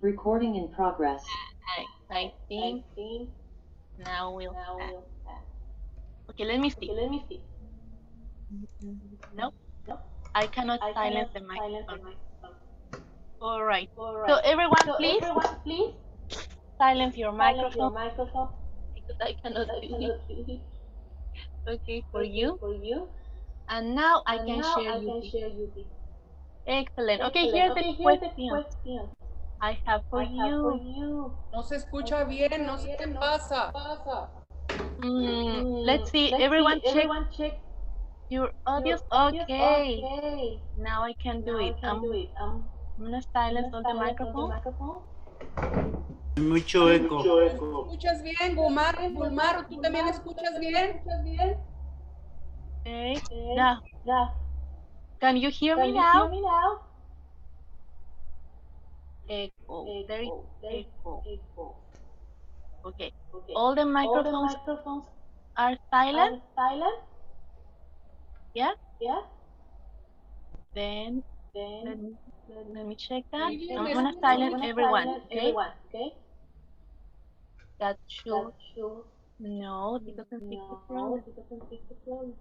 Recording in progress. I think now we'll have. Okay, let me see. No, I cannot silence the microphone. All right. So everyone, please silence your microphone because I cannot do it. Okay, for you. And now I can share you this. Excellent. Okay, here's the question I have for you. No se escucha bien, no sé qué pasa. Let's see. Everyone check your audios. Okay. Now I can do it. I'm gonna silence all the microphone. Mucho eco. ¿Escuchas bien, Bulmaro? ¿Tú también escuchas bien? Okay. Now, can you hear me now? Echo. There is echo. Okay. All the microphones are silent. Yeah. Then let me check that. Sí, I'm me gonna escucho silence bien. everyone. Okay. That should no. It doesn't fix the problem.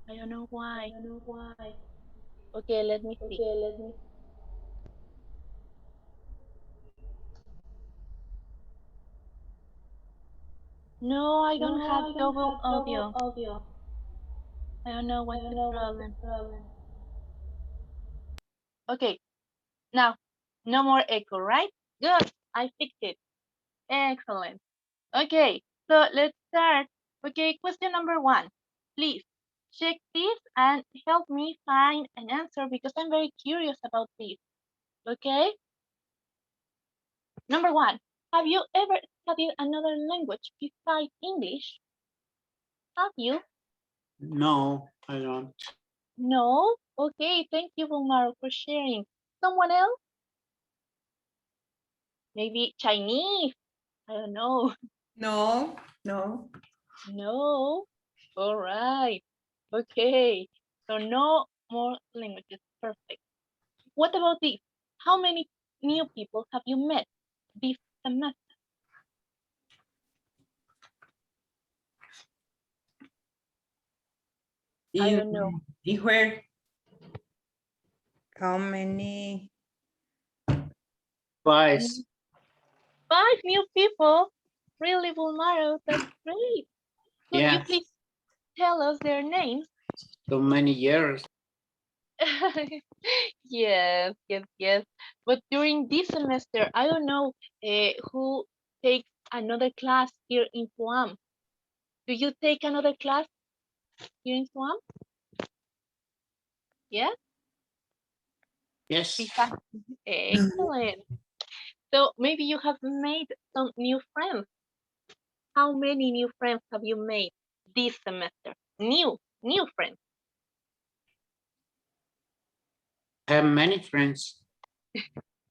I don't know why. Okay. Let me see. No, I don't have double audio. I don't know what's the problem. Okay, now, no more echo, right? Good, I fixed it. Excellent. Okay, so let's start. Okay, question number 1. Please, check this and help me find an answer because I'm very curious about this. Okay? Number 1, have you ever studied another language besides English? Have you? No, I don't. No? Okay, thank you, Bulmaro, for sharing. Someone else? Maybe Chinese? I don't know. No. No. All right. Okay. So no more languages. Perfect. What about this? How many new people have you met this semester? I don't know. Where? How many? 5. 5 new people. Really, Bulmaro? That's great. Could you Yeah, please tell us their names? so many years. Yes. But during this semester, I don't know who takes another class here in FUAM. Do you take another class here in FUAM? Yeah? Yes. Excellent. So maybe you have made some new friends. How many new friends have you made this semester? New friends. I have many friends.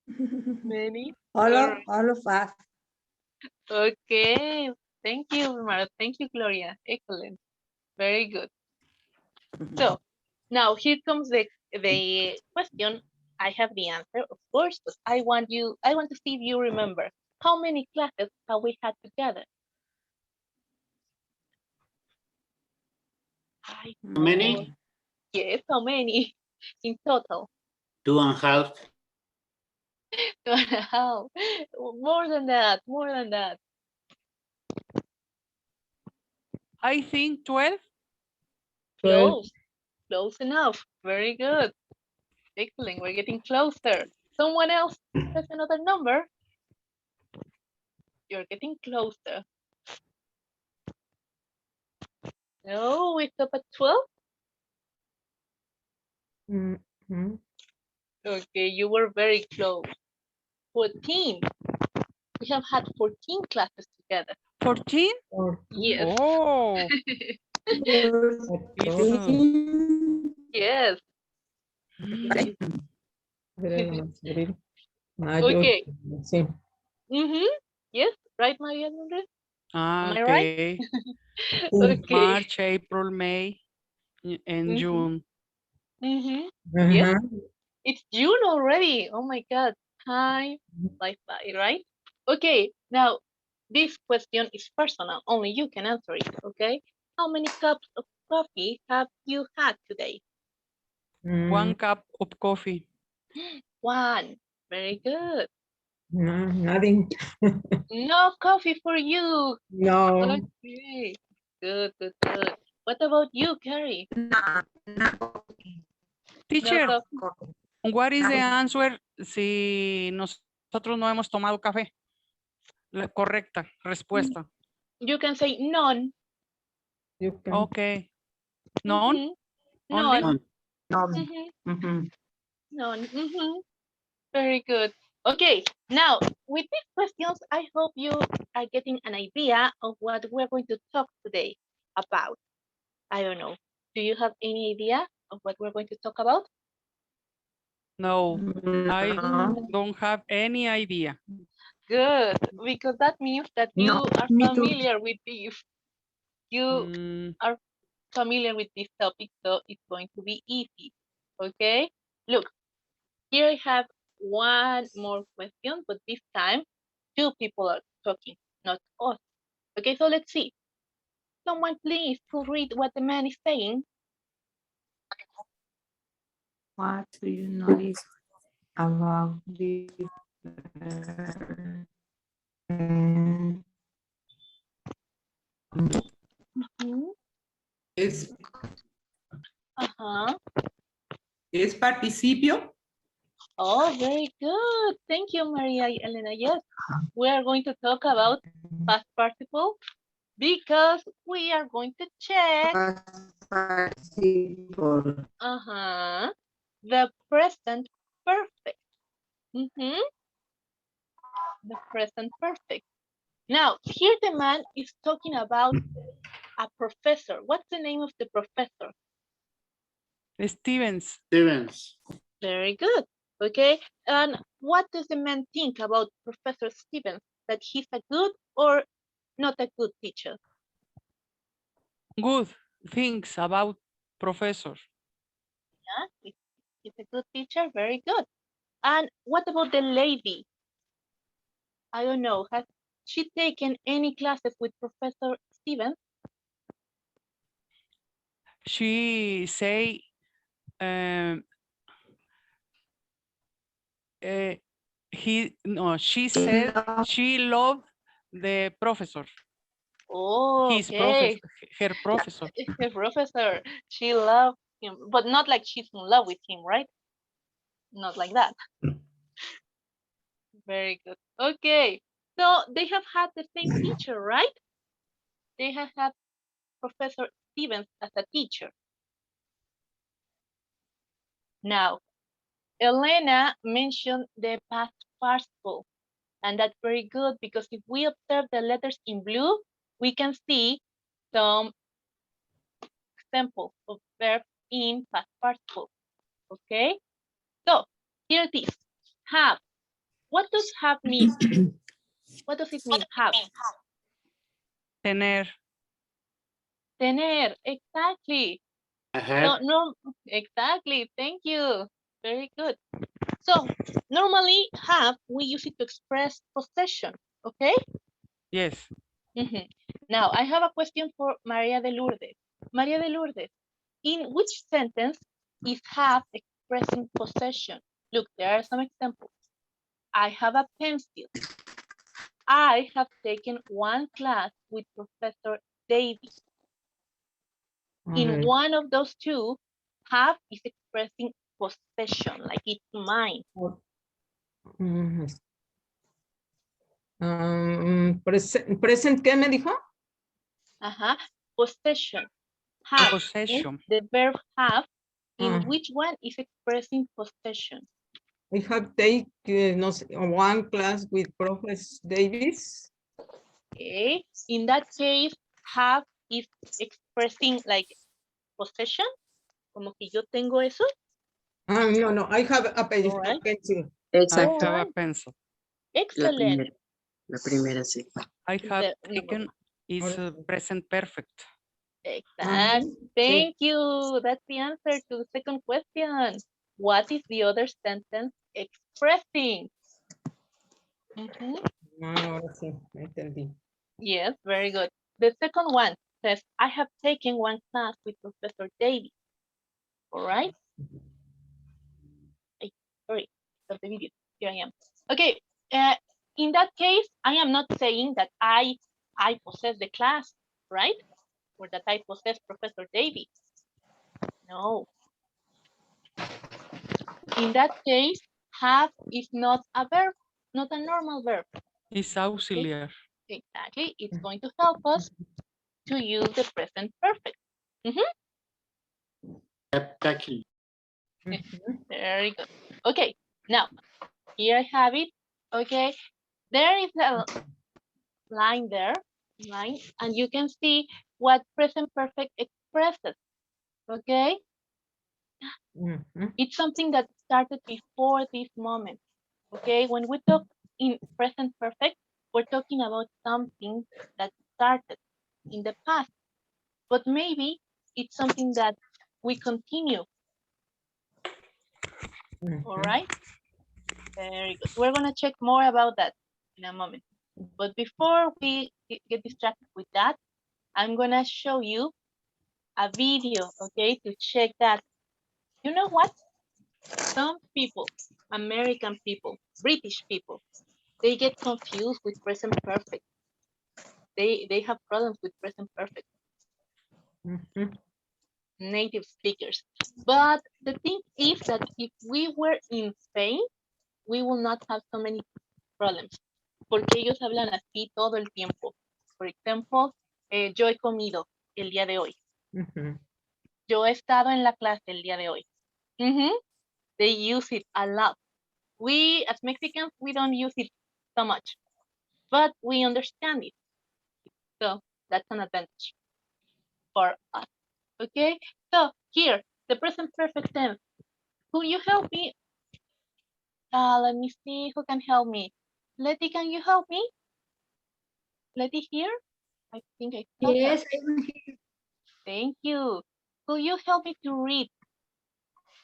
Many. All of us. Okay. Thank you, Mara. Thank you, Gloria. Excellent. Very good. So now here comes the question. I have the answer, of course, but I want to see if you remember. How many classes have we had together? How many? Yes, how many in total? 2.5. 2.5. More than that. I think 12. Close enough. Very good. Excellent. We're getting closer. Someone else has another number. You're getting closer. No, we stop at 12. Okay, you were very close. 14. We have had 14 classes together. 14? Yes. Oh. Yes. Okay. Yes, right, Maria Andres? Am I right? Okay. Okay. March, April, May, and June. Yes. It's June already. Oh my God. time flies by, right? Okay, now this question is personal. Only you can answer it, okay? How many cups of coffee have you had today? 1 cup of coffee. One. Very good. No, nothing. No coffee for you. No. Okay. Good, good, good. What about you, Carrie? No, no. Teacher, No Coffee. what is the answer si nosotros no hemos tomado café? La correcta respuesta. You can say none. You can. Okay. None? Mhm. Only? None. No. Mhm. Mhm. None. Very good. Okay, now with these questions, I hope you are getting an idea of what we're going to talk today about. I don't know. Do you have any idea of what we're going to talk about? No, I No. don't have any idea. Good, because that means that you No, are me too. familiar with this. You Mm, are familiar with this topic, so it's going to be easy. Okay, look, here I have one more question, but this time two people are talking, not us. Okay, so let's see. Someone please could read what the man is saying. What do you notice about the Es, Uh-huh. es participio. Oh, very good. Thank you, Maria Elena. Yes, we are going to talk about past participle because we are going to check participle? the present perfect. Mhm, the present perfect. Now, here the man is talking about a professor. What's the name of the professor? Stevens, Stevens. Very good. Okay. And what does the man think about Professor Stevens? That he's a good or not a good teacher? good things about professor. Yeah, he's a good teacher. Very good. And what about the lady? I don't know. Has she taken any classes with Professor Stevens? She say um, she said she loved the professor, Oh, his professor, okay. her professor. Her professor. She loved him, but not like she's in love with him, right? Not like that. Very good. Okay. So they have had the same teacher, right? They have had Professor Stevens as a teacher. Now, Elena mentioned the past participle, and that's very good because if we observe the letters in blue, we can see some examples of verbs in past participle. Okay? So, here it is. Have. What does have mean? What does it mean, have? Tener, Tener, exactly. I So, had. no, exactly. Thank you. Very good. So, normally have, we use it to express possession. Okay? yes. Now, I have a question for Maria de Lourdes. Maria de Lourdes, in which sentence is have expressing possession? Look, there are some examples. I have a pencil. I have taken one class with Professor Davis. In one of those two, have is expressing possession, like it's mine. Present, ¿qué me dijo? Possession. Have. Possession. The verb have, in which one is expressing possession? I have taken no sé, one class with Professor Davis. Okay. In that case, have is expressing like possession. Como que yo tengo eso. No, I have a pencil. I Exacto. have a pencil. Excellent. La primera, sí. I have taken is present perfect. Exact. Thank you. That's the answer to the second question. What is the other sentence expressing? Mhm. Ahora sí, me entendí. Yes, very good. The second one says, I have taken one class with Professor Davis. All right. Ay, sorry, stop the video. Here I am. Okay. Uh, in that case, I am not saying that I possess the class, right? Or that I possess Professor Davis. No. In that case, have is not a verb, not a normal verb. It's auxiliar. Exactly. It's going to help us to use the present perfect. Have taken. Very good. Okay. Now, here I have it. Okay. There is a line there, line, and you can see what present perfect expresses. Okay. Mhm. It's something that started before this moment. Okay. When we talk in present perfect, we're talking about something that started in the past, but maybe it's something that we continue. All Mhm. right. Very good. We're going to check more about that in a moment. But before we get distracted with that, I'm going to show you a video, okay, to check that. You know what? Some people, American people, British people, they get confused with present perfect. They have problems with present perfect, Mhm. native speakers. But the thing is that if we were in Spain, we will not have so many problems. Porque ellos hablan así todo el tiempo. Por ejemplo, yo he comido el día de hoy. Mhm. Yo he estado en la clase el día de hoy. They use it a lot. We, as Mexicans, we don't use it so much, but we understand it. So that's an advantage for us. Okay? So here, the present perfect tense. Could you help me? Let me see who can help me. Letty, can you help me? Letty here? I think I saw her. Yes, I'm here. Thank you. Could you help me to read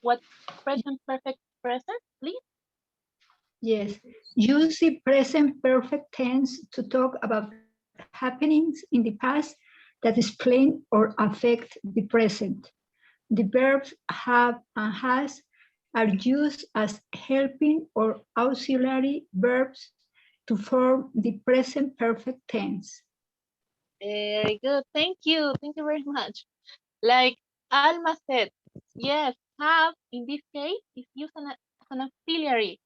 what present perfect present, please? Yes. Use the present perfect tense to talk about happenings in the past that explain or affect the present. The verbs have and has are used as helping or auxiliary verbs to form the present perfect tense. Very good. Thank you. Thank you very much. Like Alma said, yes, have in this case is used as an auxiliary.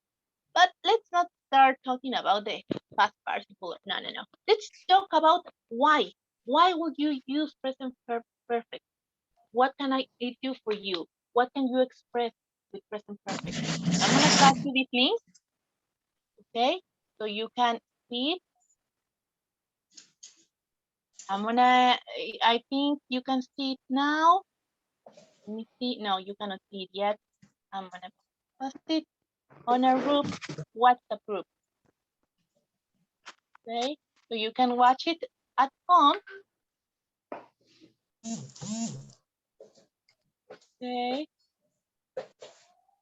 But let's not start talking about the past participle. No, no, no. Let's talk about why. Why would you use present perfect? What can it do for you? What can you express with present perfect? I'm gonna pass you this link, okay? So you can see it. I think you can see it now. Let me see. No, you cannot see it yet. I'm gonna post it on a group, WhatsApp group. Okay, so you can watch it at home. Okay,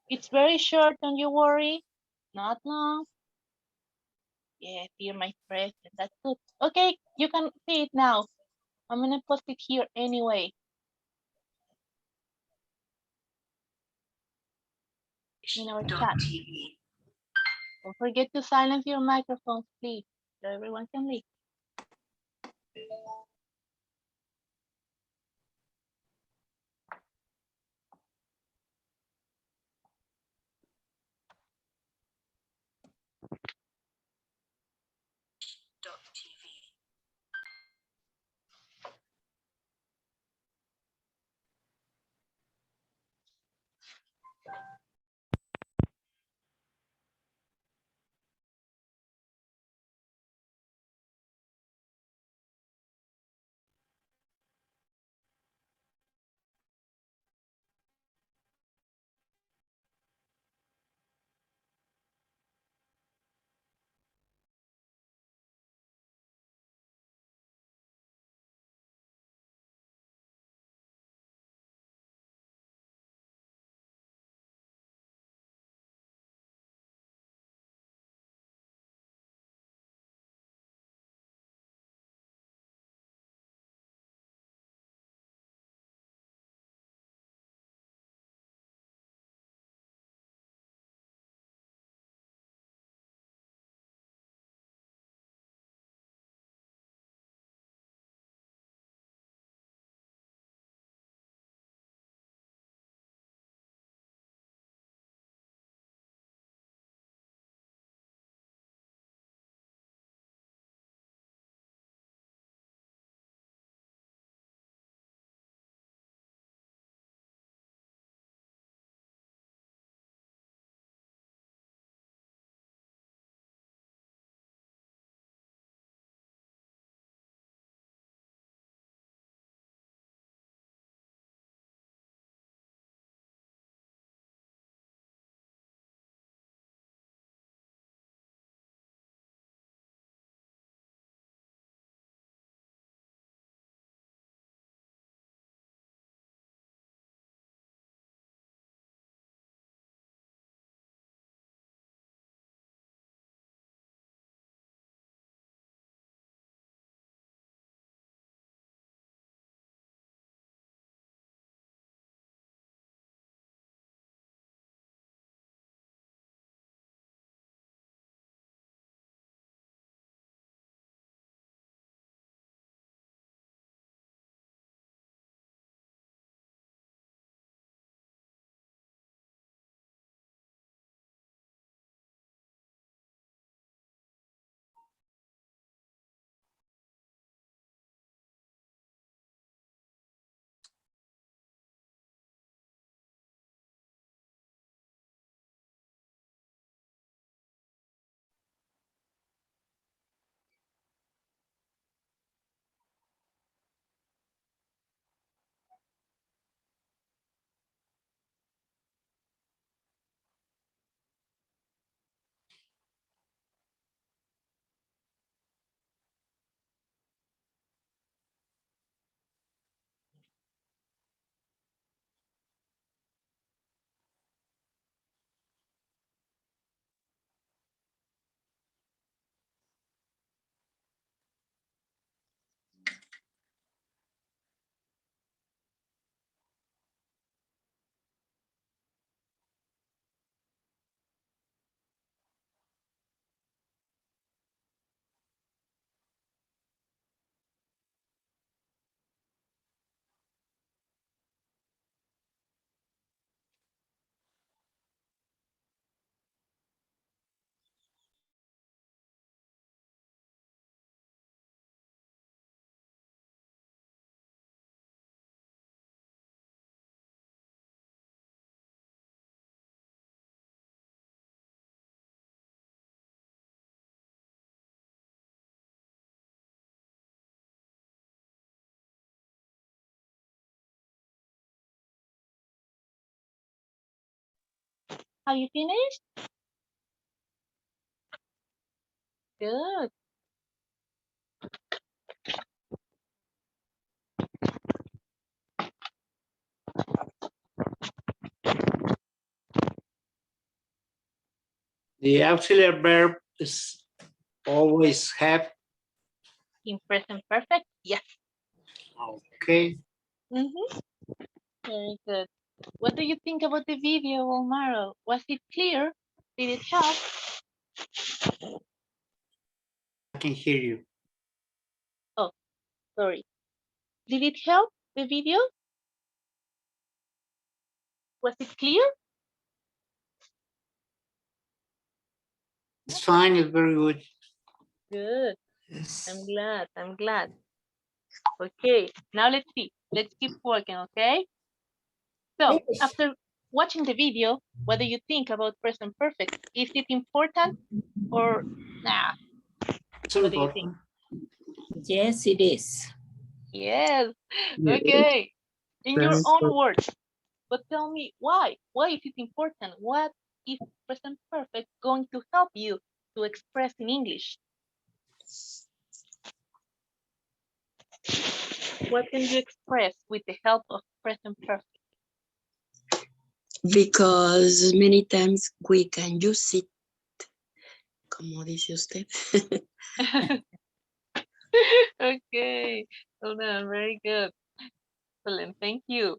it's very short, don't you worry. Not long. Yes, dear my president, that's good. Okay, you can see it now. I'm gonna post it here anyway. In our chat. Don't forget to silence your microphones, please, so everyone can leave. Have you finished? Good. The auxiliary verb is always have. In present perfect? Yes. Okay. Very good. What do you think about the video, Omaro? Was it clear? Did it help? I can hear you. Oh, sorry. Did it help, the video? Was it clear? It's fine. It's very good. Good. Yes. I'm glad. Okay, now let's see. Let's keep working, okay? So, after watching the video, what do you think about present perfect? Is it important or nah? It's What do you think? important. Yes, it is. Yes. Okay. In your Very own good. words. But tell me why? Why is it important? What is present perfect going to help you to express in English? What can you express with the help of present perfect? Because many times we can use it, como dice usted. Okay. Hold on. Very good. Excellent. Thank you.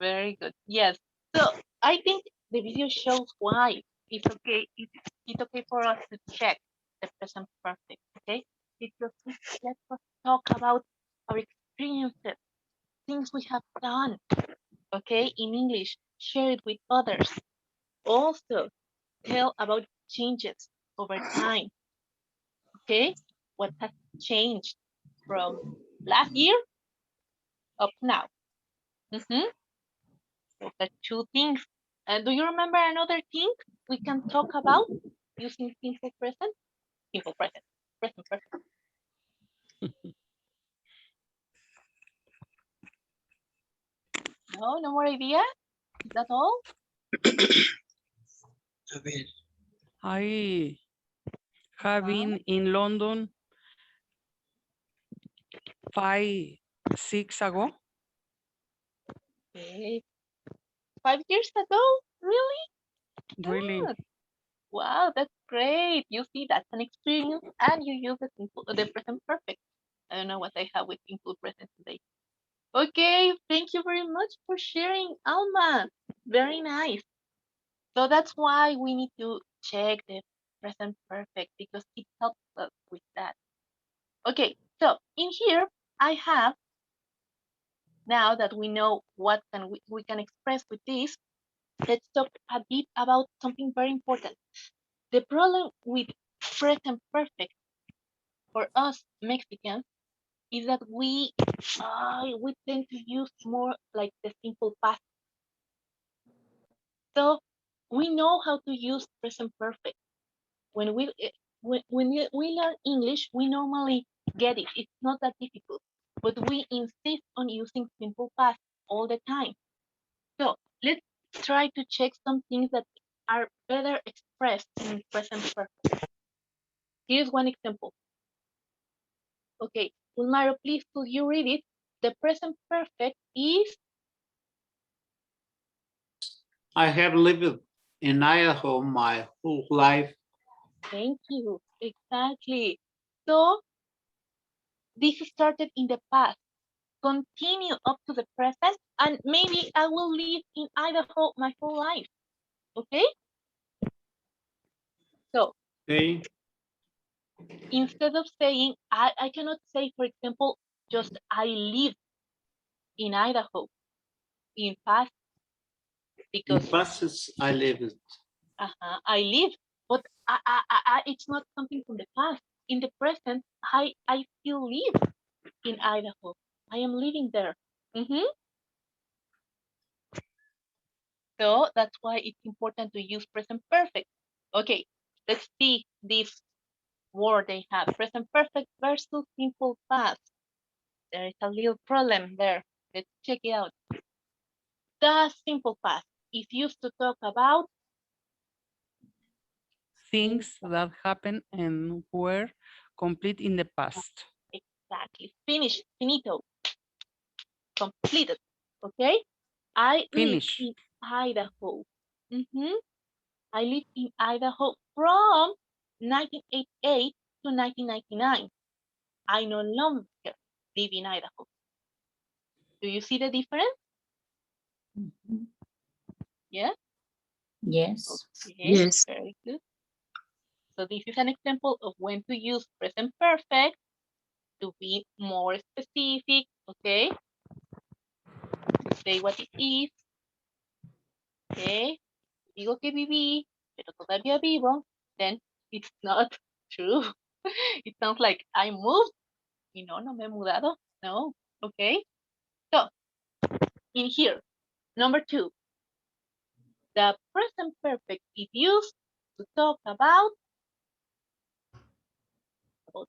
Very good. Yes. So I think the video shows why it's okay. It's okay for us to check the present perfect. Okay. Because let us talk about our experiences, things we have done. Okay, in English, share it with others. Also, tell about changes over time. Okay, what has changed from last year up now? Those are two things. And do you remember another thing we can talk about using simple present? Simple present, present perfect. No, no more idea? Is that all? A ver. I have been in London 5, 6 ago. Okay. 5 years ago? Really? Really, Good. Wow, that's great. You see, that's an experience, and you use the present perfect. I don't know what I have with simple present today. Okay, thank you very much for sharing, Alma. Very nice. So that's why we need to check the present perfect because it helps us with that. Okay, so in here I have, now that we know what we can express with this, let's talk a bit about something very important. The problem with present perfect for us Mexicans is that we tend to use more like the simple past. So we know how to use present perfect. When we learn English, we normally get it. It's not that difficult, but we insist on using simple past all the time. So let's try to check some things that are better expressed in present perfect. Here's one example. Okay, Ulmaro, please could you read it? The present perfect is. I have lived in Idaho my whole life. Thank you. Exactly. So this started in the past. Continue up to the present, and maybe I will live in Idaho my whole life. Okay? So Okay. instead of saying, I cannot say, for example, just I live in Idaho in past In because passes, I lived. I live, but it's not something from the past. In the present, I still live in Idaho. I am living there. So that's why it's important to use present perfect. Okay, let's see this word they have. Present perfect versus simple past. There is a little problem there. Let's check it out. The simple past is used to talk about things that happened and were complete in the past. Exactly. Finish. Finito. Completed. Okay. I live Finish. in Idaho. I live in Idaho from 1988 to 1999. I no longer live in Idaho. Do you see the difference? Mhm. Yeah? Yes. Okay, Yes. very good. So this is an example of when to use present perfect to be more specific, okay? To say what it is, okay? Digo que viví, pero todavía vivo, then it's not true. It sounds like I moved, y no me he mudado, no, okay? So, in here, number 2, the present perfect is used to talk about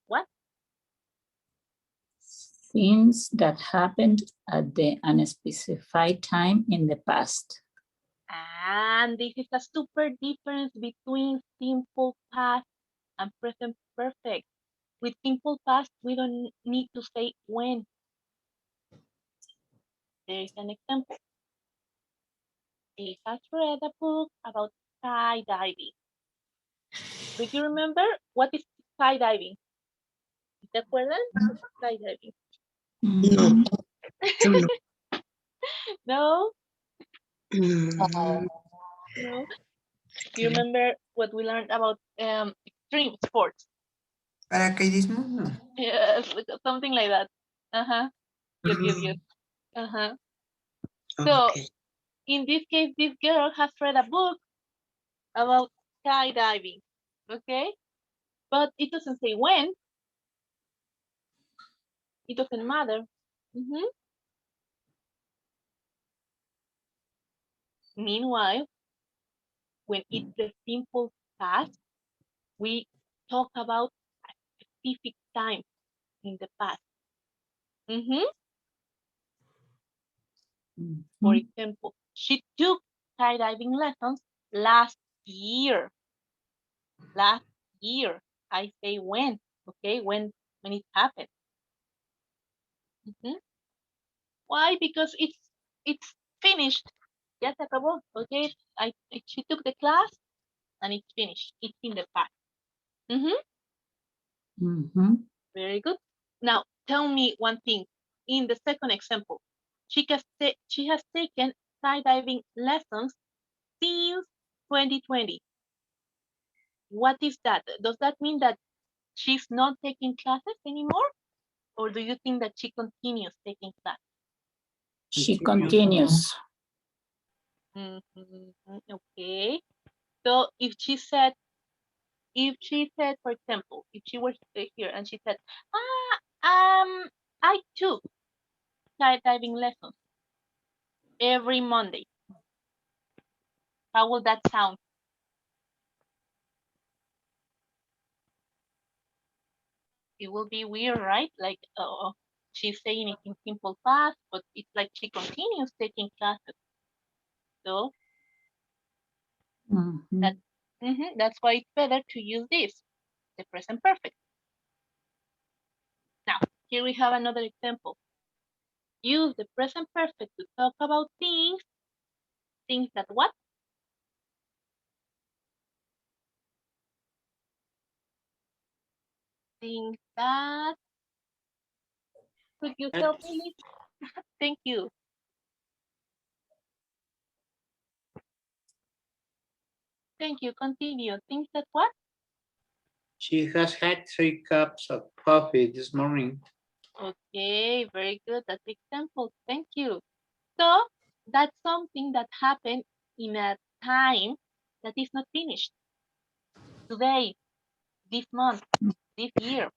what? Things that happened at the unspecified time in the past. And this is a super difference between simple past and present perfect. With simple past, we don't need to say when. There is an example. He has read a book about skydiving. Do you remember what is skydiving? ¿Te acuerdan? What is skydiving? No, yo no. No? Mm, No? Do you remember what we learned about extreme sports? Paracaidismo, no. Yes, something like that. Uh-huh. Yes. Uh-huh. So, okay. in this case, this girl has read a book about skydiving, okay? But it doesn't say when. It doesn't matter. Meanwhile, when it's the simple past, we talk about a specific time in the past. For Mhm. example, she took skydiving lessons last year. Last year. I say when, okay? When it happened. Why? Because it's finished. Ya se acabó. Okay. She took the class and it's finished. It's in the past. Mhm. Very good. Now tell me one thing. In the second example, she has taken skydiving lessons since 2020. What is that? Does that mean that she's not taking classes anymore? Or do you think that she continues taking classes? She continues. Okay. So if she said, for example, if she were here and she said, I took skydiving lessons every Monday, how will that sound? It will be weird, right? Like, she's saying it in simple past, but it's like she continues taking classes. So Mhm. that's why it's better to use this, the present perfect. Now, here we have another example. Use the present perfect to talk about things that what? Things that, could you help me, please? Thank you. Thank you. Continue. Things that what? She has had 3 cups of coffee this morning. Okay, very good. That's the example. Thank you. So that's something that happened in a time that is not finished. Today, this month, this year.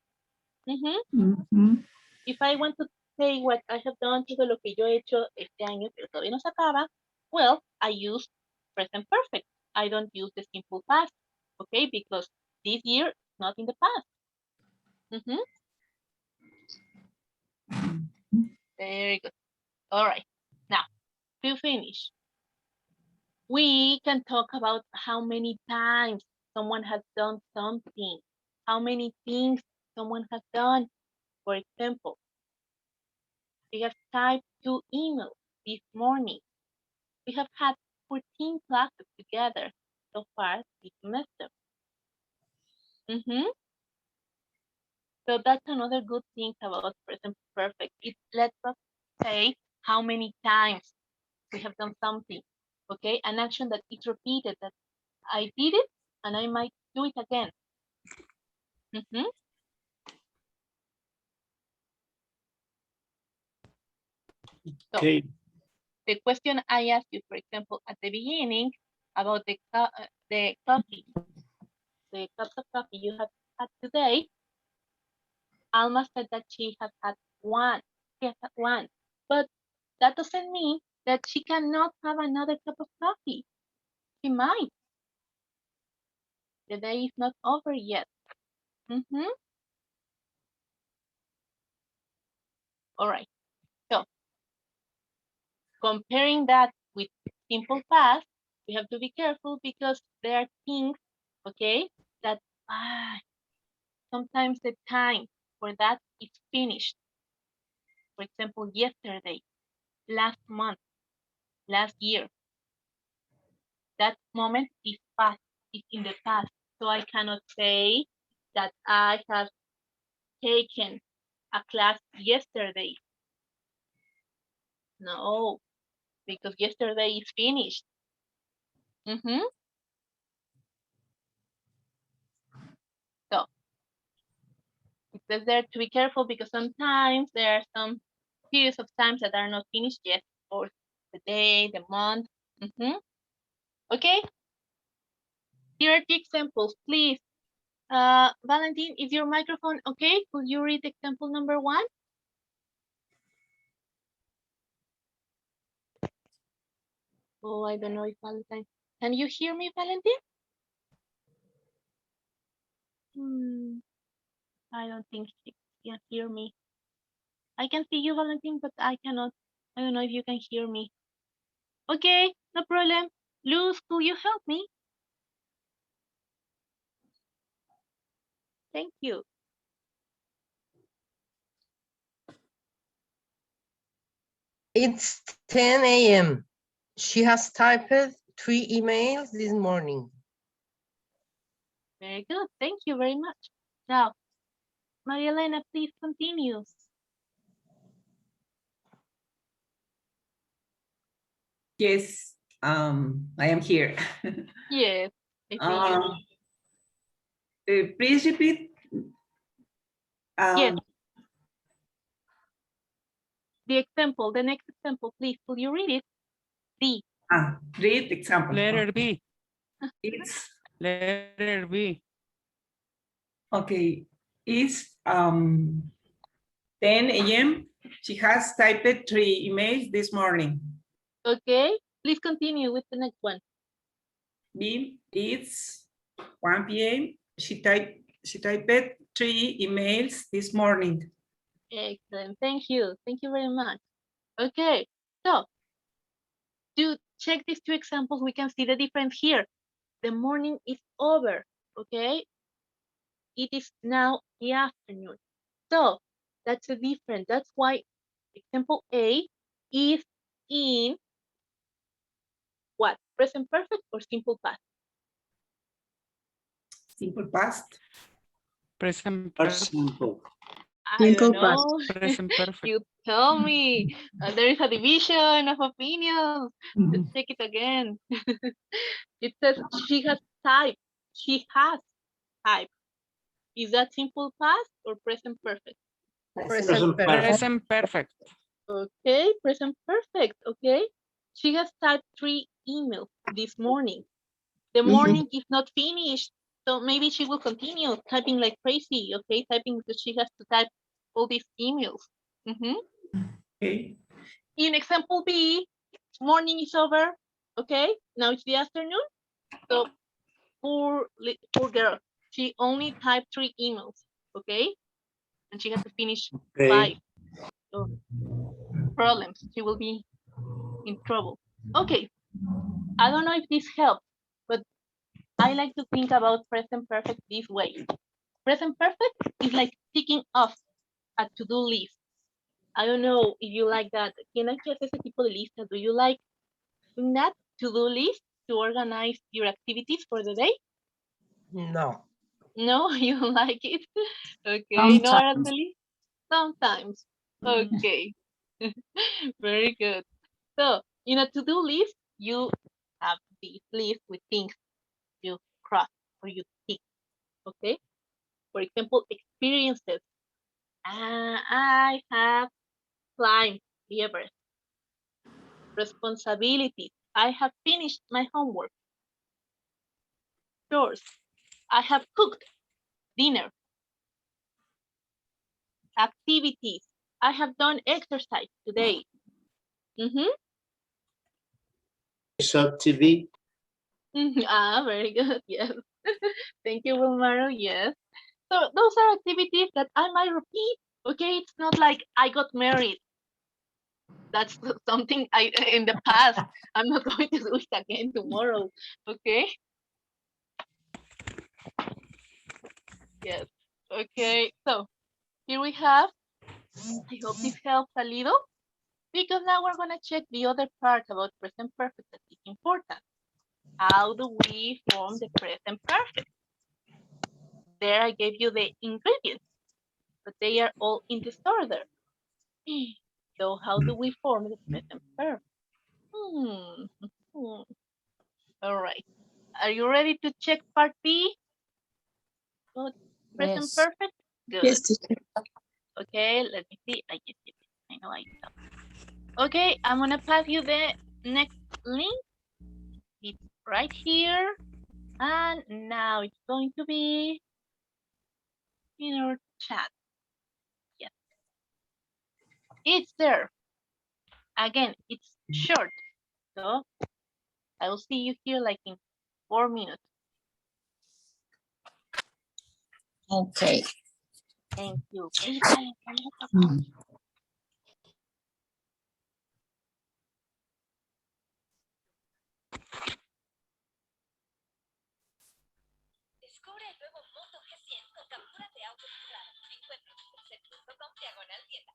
Mhm. If I want to say what I have done, todo lo que yo he hecho este año, pero todavía no se acaba, well, I use present perfect. I don't use the simple past, okay? Because this year is not in the past. Very good. All right. Now, to finish, we can talk about how many times someone has done something. How many things someone has done? For example, we have typed 2 emails this morning. We have had 14 classes together so far this semester. So that's another good thing about present perfect. It lets us say how many times we have done something. Okay, an action that is repeated, that I did it and I might do it again. So, Okay. the question I asked you, for example, at the beginning about the coffee, the cups of coffee you have had today, Alma said that she has had one. She has had one. But that doesn't mean that she cannot have another cup of coffee. She might. The day is not over yet. All right. So comparing that with simple past, we have to be careful because there are things, okay, that sometimes the time for that is finished. For example, yesterday, last month, last year. That moment is past, is in the past. So I cannot say that I have taken a class yesterday. No, because yesterday is finished. So it says there to be careful because sometimes there are some periods of times that are not finished yet, or the day, the month. Okay. Here are the examples, please. Valentin, is your microphone okay? Could you read example number 1? Oh, I don't know if Valentine. Can you hear me, Valentin? I don't think she can hear me. I can see you, Valentin, but I cannot. I don't know if you can hear me. Okay, no problem. Luz, could you help me? Thank you. It's 10 a.m. She has typed 3 emails this morning. Very good. Thank you very much. Now, Maria Elena, please continue. Yes, I am here. Yes, I see you. Please repeat. Yes. The example, the next example, please. Could you read it? B. Read example. Letter B. It's letter B. Okay. It's 10 a.m. She has typed 3 emails this morning. Okay. Please continue with the next one. B. It's 1 p.m. She typed 3 emails this morning. Excellent. Thank you. Thank you very much. Okay. So to check these 2 examples, we can see the difference here. The morning is over. Okay. It is now the afternoon. So that's the difference. That's why example A is in what? Present perfect or simple past? Simple past. Present That's perfect. simple. I don't know. Present perfect. You tell me. There is a division of opinions. Let's take it again. It says she has typed. She has typed. Is that simple past or present perfect? Present perfect. Present perfect. Okay, present perfect. Okay. She has typed 3 emails this morning. The morning is not finished. So maybe she will continue typing like crazy. Okay, typing because she has to type all these emails. Okay. In example B, morning is over. Okay, now it's the afternoon. So poor girl, she only typed 3 emails. Okay, and she had to finish 5. So problems. She will be in trouble. Okay, I don't know if this helps, but I like to think about present perfect this way. Present perfect is like ticking off a to-do list. I don't know if you like that. ¿Quién aquí hace ese tipo de lista? Do you like doing that to-do list to organize your activities for the day? No. No, you don't like it? Okay, no, Sometimes. Araceli? Sometimes. Okay. Very good. So, in a to-do list, you have this list with things you cross or you tick. Okay. For example, experiences. I have climbed the Everest. Responsibilities. I have finished my homework. Chores. I have cooked dinner. Activities. I have done exercise today. So TV. Very good. Yes. Thank you, Wilmaro. Yes. So those are activities that I might repeat. Okay, it's not like I got married. That's something I in the past. I'm not going to do it again tomorrow. Okay. Yes. Okay. So here we have. I hope this helps a little because now we're gonna check the other part about present perfect that is important. How do we form the present perfect? There I gave you the ingredients, but they are all in disorder. So how do we form the present perfect? All right. Are you ready to check part B? Good. Present Yes. perfect? Good. Yes, teacher. Okay, let me see. I get it. I know I know. Okay, I'm gonna pass you the next link. It's right here. And now it's going to be in our chat. Yes. It's there. Again, it's short. So I will see you here like in 4 minutes. Okay. Thank you. Please, Alex, a little bit. Mm. Descubre el nuevo Moto G100 con captura de auto filtrado. Encuéntralo en set.com/tienda.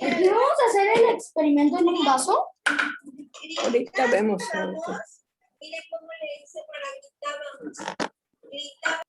¿Aquí vamos a hacer el experimento en un vaso? Ahorita vemos. Mire cómo le hice para gritar.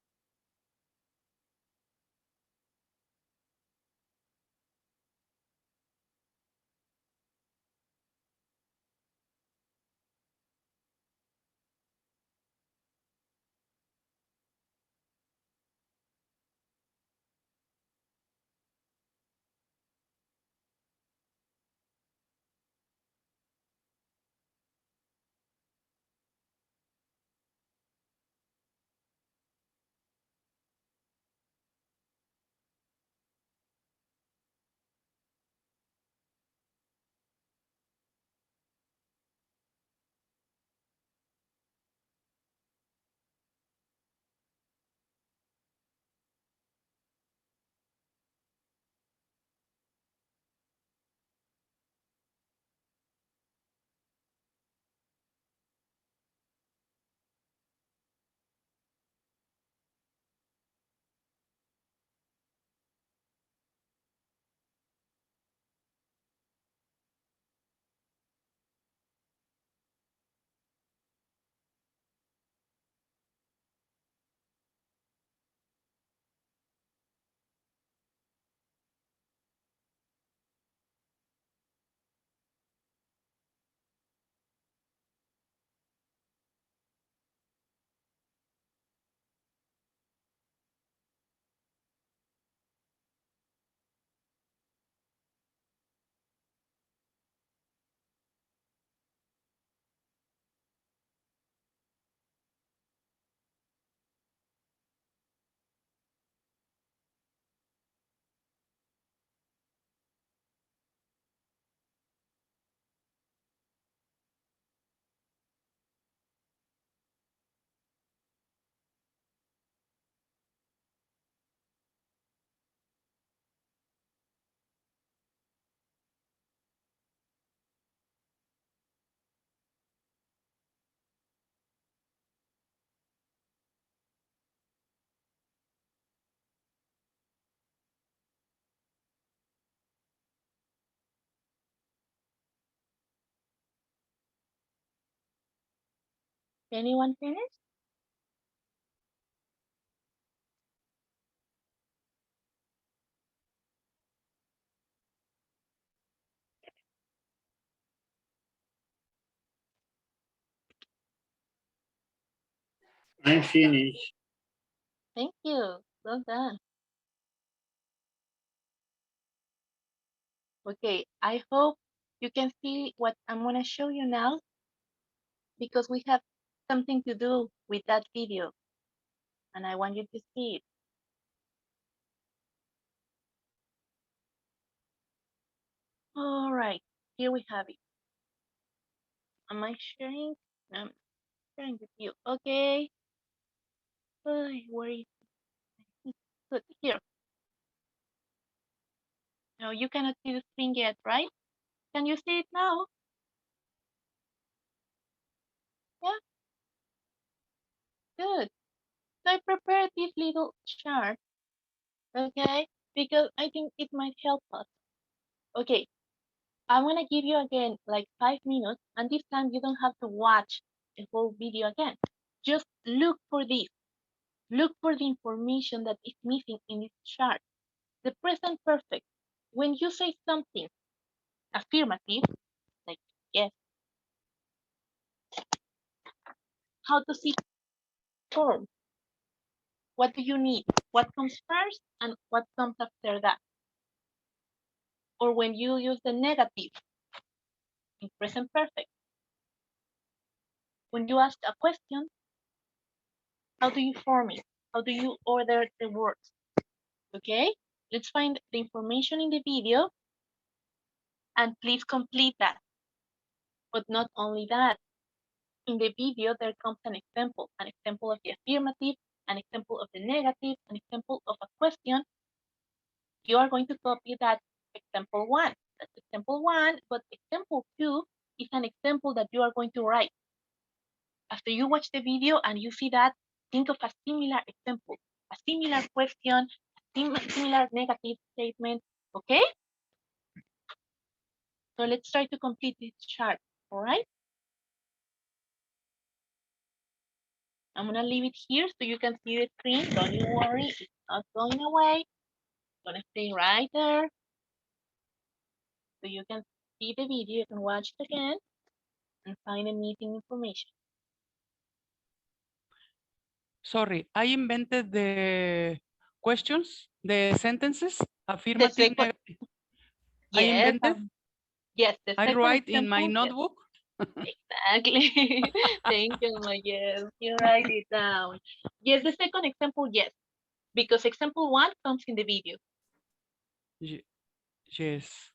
Anyone finished? I'm finished. Thank you. Well done. Okay, I hope you can see what I'm gonna show you now because we have something to do with that video and I want you to see it. All right, here we have it. Am I sharing? I'm sharing with you. Okay. Where is it? Good. Here. No, you cannot see the screen yet, right? Can you see it now? Yeah, good. So I prepared this little chart, okay, because I think it might help us. Okay, I'm gonna give you again like 5 minutes, and this time you don't have to watch the whole video again. Just look for this. Look for the information that is missing in this chart. The present perfect. When you say something affirmative, like yes, how does it form? What do you need? What comes first and what comes after that? Or when you use the negative in present perfect, when you ask a question, how do you form it? How do you order the words? Okay, let's find the information in the video and please complete that. But not only that, in the video there comes an example of the affirmative, an example of the negative, an example of a question. You are going to copy that example one. That's example one, but example two is an example that you are going to write. After you watch the video and you see that, think of a similar example, a similar question, a similar negative statement, okay? So let's try to complete this chart, all right? I'm gonna leave it here so you can see the screen. Don't you worry, it's not going away. It's gonna stay right there. So you can see the video, you can watch it again and find the meeting information. Sorry, I invented the questions, the sentences, affirmative, second- negative. I Yes, invented. yes, the I second write in my example, yes. notebook. Exactly. Thank you, my yes. You write it down. Yes, the second example, yes. Because example one comes in the video. Yes.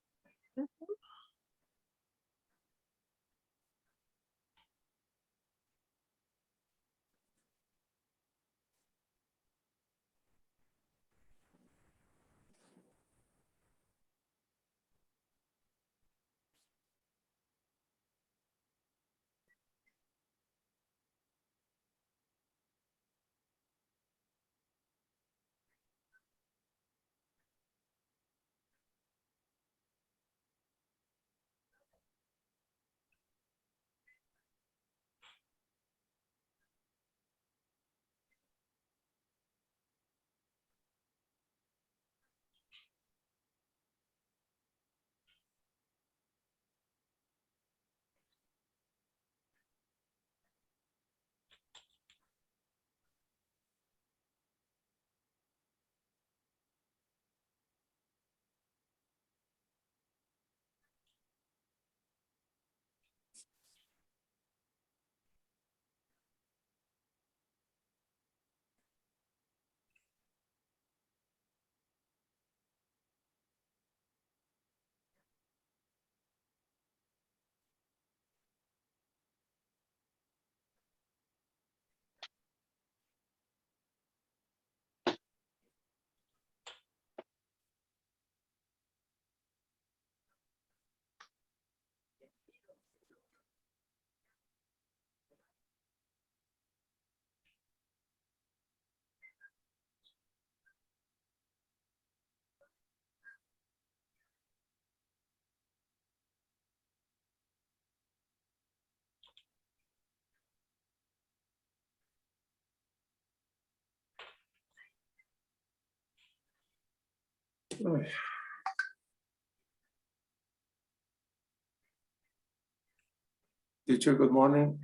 Teacher, good morning.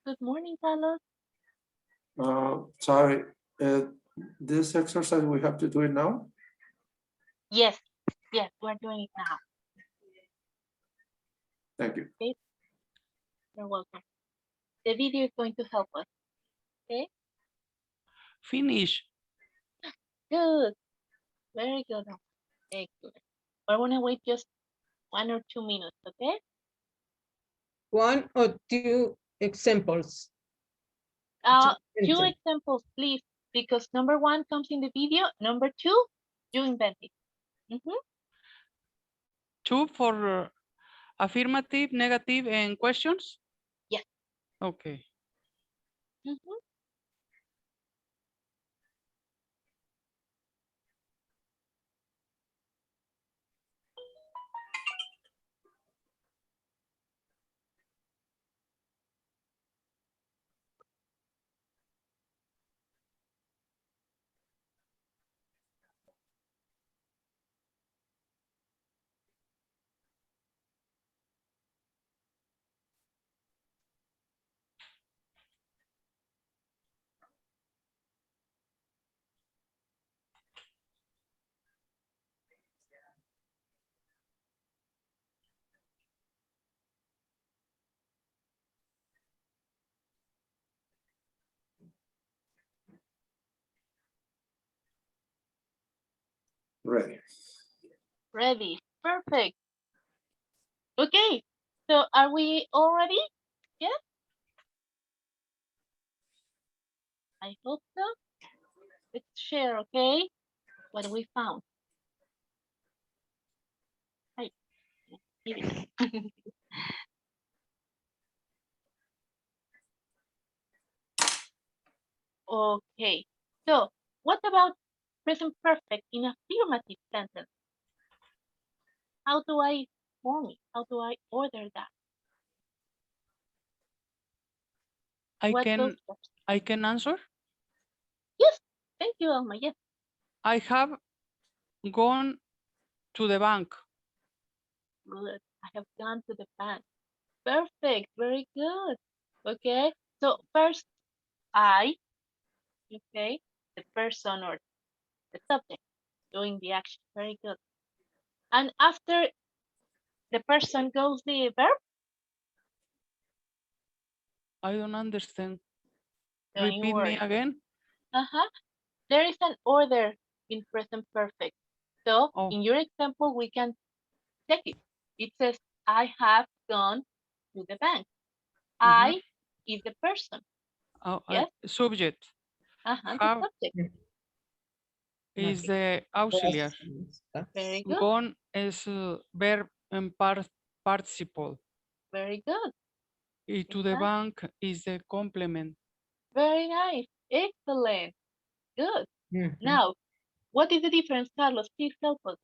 Good morning, Carlos. Sorry, this exercise, we have to do it now? Yes, yes, we're doing it now. Thank you. Okay, you're welcome. The video is going to help us. Okay, Finish. good, very good. Excellent. We're gonna wait just 1 or 2 minutes, okay? 1 or 2 examples. Two examples, please, because number 1 comes in the video. Number 2, you invent it. 2 for affirmative, negative, and questions? Yes. Okay. Ready. Ready. Perfect. Okay. So are we all ready? Yes? I hope so. Let's share, okay? What we found. Hi. Here it is. Okay. So what about present perfect in affirmative sentence? How do I form it? How do I order that? I can answer. Yes. Thank you, Alma. Yes. I have gone to the bank. Good. I have gone to the bank. Perfect. Very good. Okay. So first, I, okay, the person or the subject doing the action. Very good. And after the person goes the verb. I don't understand. Don't you Repeat me worry. again. There is an order in present perfect. So in your example, we can check it. It says, I have gone to the bank. I is the person. Yes? Subject. The subject. Is the auxiliar. Very good. Gone is verb and participle. Very good. Y to the bank is the complement. Very nice. Excellent. Good. Now, what is the difference, Carlos? Please help us.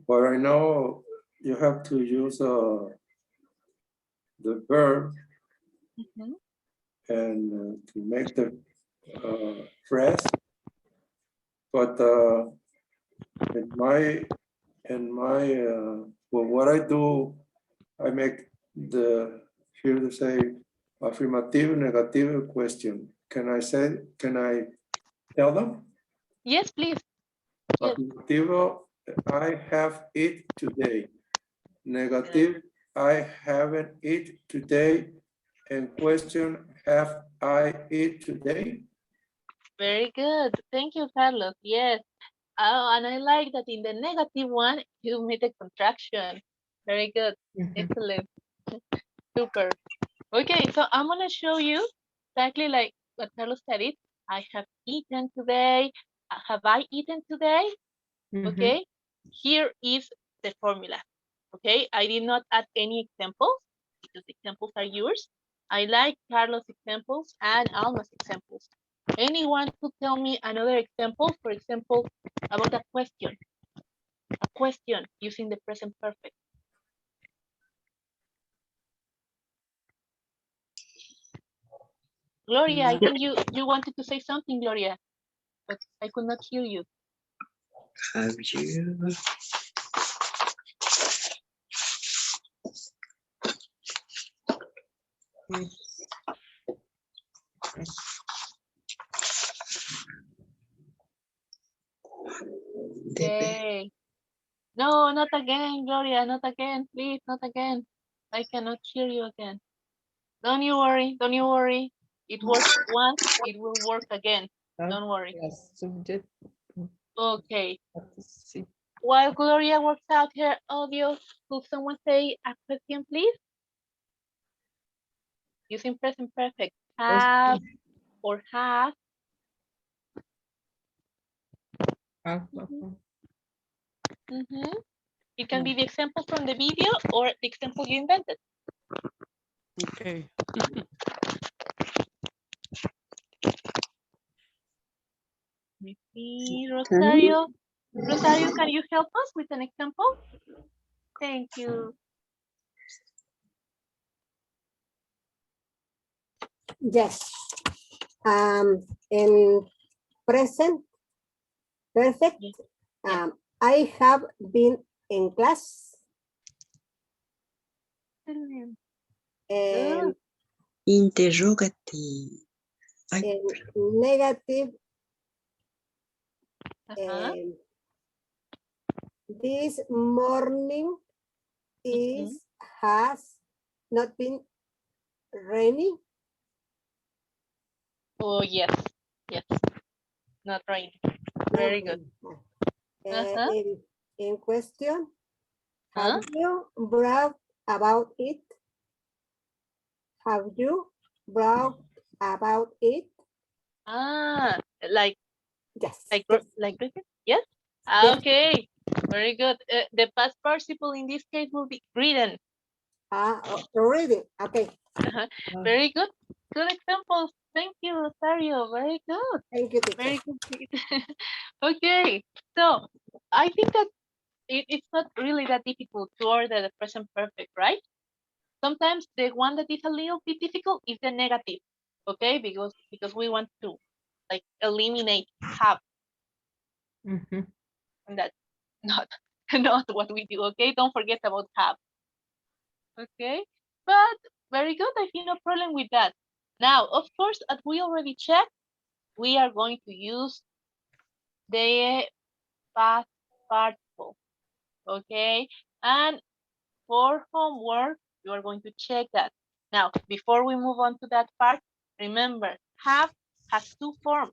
But I know you have to use the verb and to make the phrase. But well, what I do, I make here to say affirmative, negative question. Can I tell them? Yes, please. Yes. Affirmativo, I have eat today. Negative, I haven't eat today. And question, have I eat today? Very good. Thank you, Carlos. Yes. Oh, and I like that in the negative one, you made a contraction. Very good. Excellent. Super. Okay, so I'm going to show you exactly like what Carlos said it. I have eaten today. Have I eaten today? Okay, here is the formula. Okay, I did not add any examples because examples are yours. I like Carlos' examples and Alma's examples. Anyone could tell me another example, for example, about a question. A question using the present perfect. Gloria, I think you wanted to say something, Gloria. but I could not hear you. Have you? Okay. No, not again, Gloria, not again, please, not again. I cannot hear you again. Don't you worry, don't you worry. It worked once, it will work again. Don't worry. Yes, subject. Okay. Participe. While Gloria works out her audio, could someone say a question, please? Using present perfect. Have or have. Mhm. It can be the example from the video or the example you invented. Okay. Let me see, Rosario. Rosario, can you help us with an example? Thank you. Yes. In present perfect, I have been in class. Excellent. And Interrogative. in negative, this morning has not been rainy. Oh, yes. Yes. Not rain. Very good. In question, have you brought about it? Have you brought about it? Like yes, like yes. Yes. Okay, very good. The past participle in this case will be written. Reading. Okay. Very good. Good examples. Thank you, Rosario. Very good. Thank you, teacher. Very good. Okay, so I think that it's not really that difficult to order the present perfect, right? Sometimes the one that is a little bit difficult is the negative, okay? Because we want to like eliminate have. And that's not what we do, okay? Don't forget about have. Okay, but very good. I see no problem with that. Now, of course, as we already checked, we are going to use the past participle, okay? And for homework, you are going to check that. Now, before we move on to that part, remember, have has two forms,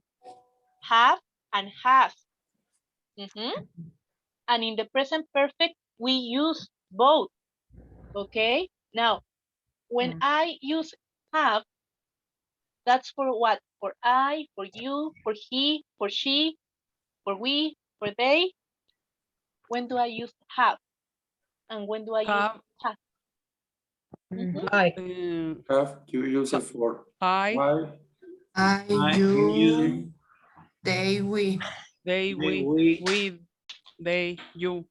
have and has. And in the present perfect, we use both, okay? Now, when I use have, that's for what? For I, for you, for he, for she, for we, for they. When do I use have? And when do I use have? Like have you use it for I, you, they, we. they, we, they, you.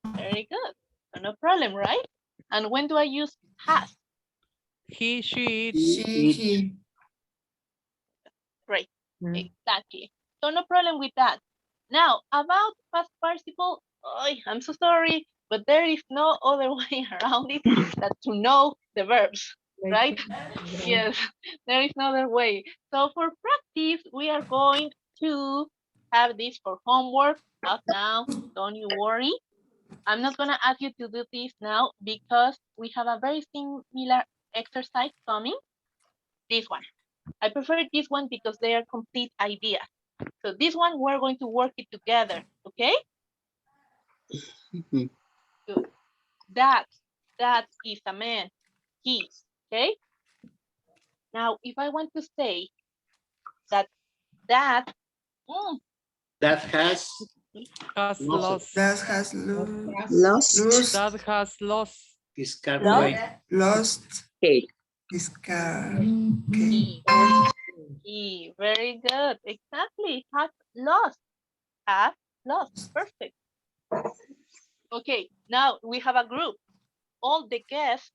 Very good. So no problem, right? And when do I use has? He, she, He. Great. Exactly. So no problem with that. Now, about past participle, I'm so sorry, but there is no other way around it than to know the verbs, right? Yes, there is no other way. So for practice, we are going to have this for homework. Not now, don't you worry. I'm not gonna ask you to do this now because we have a very similar exercise coming. This one. I prefer this one because they are complete ideas. So this one, we're going to work it together, okay? Good. That is a man, he, okay? Now, if I want to say that that has lost. That has lost. That has lost. His car. Lost. His car. Okay. He. Very good. Exactly. Has lost. Has lost. Perfect. Okay. Now we have a group. All the guests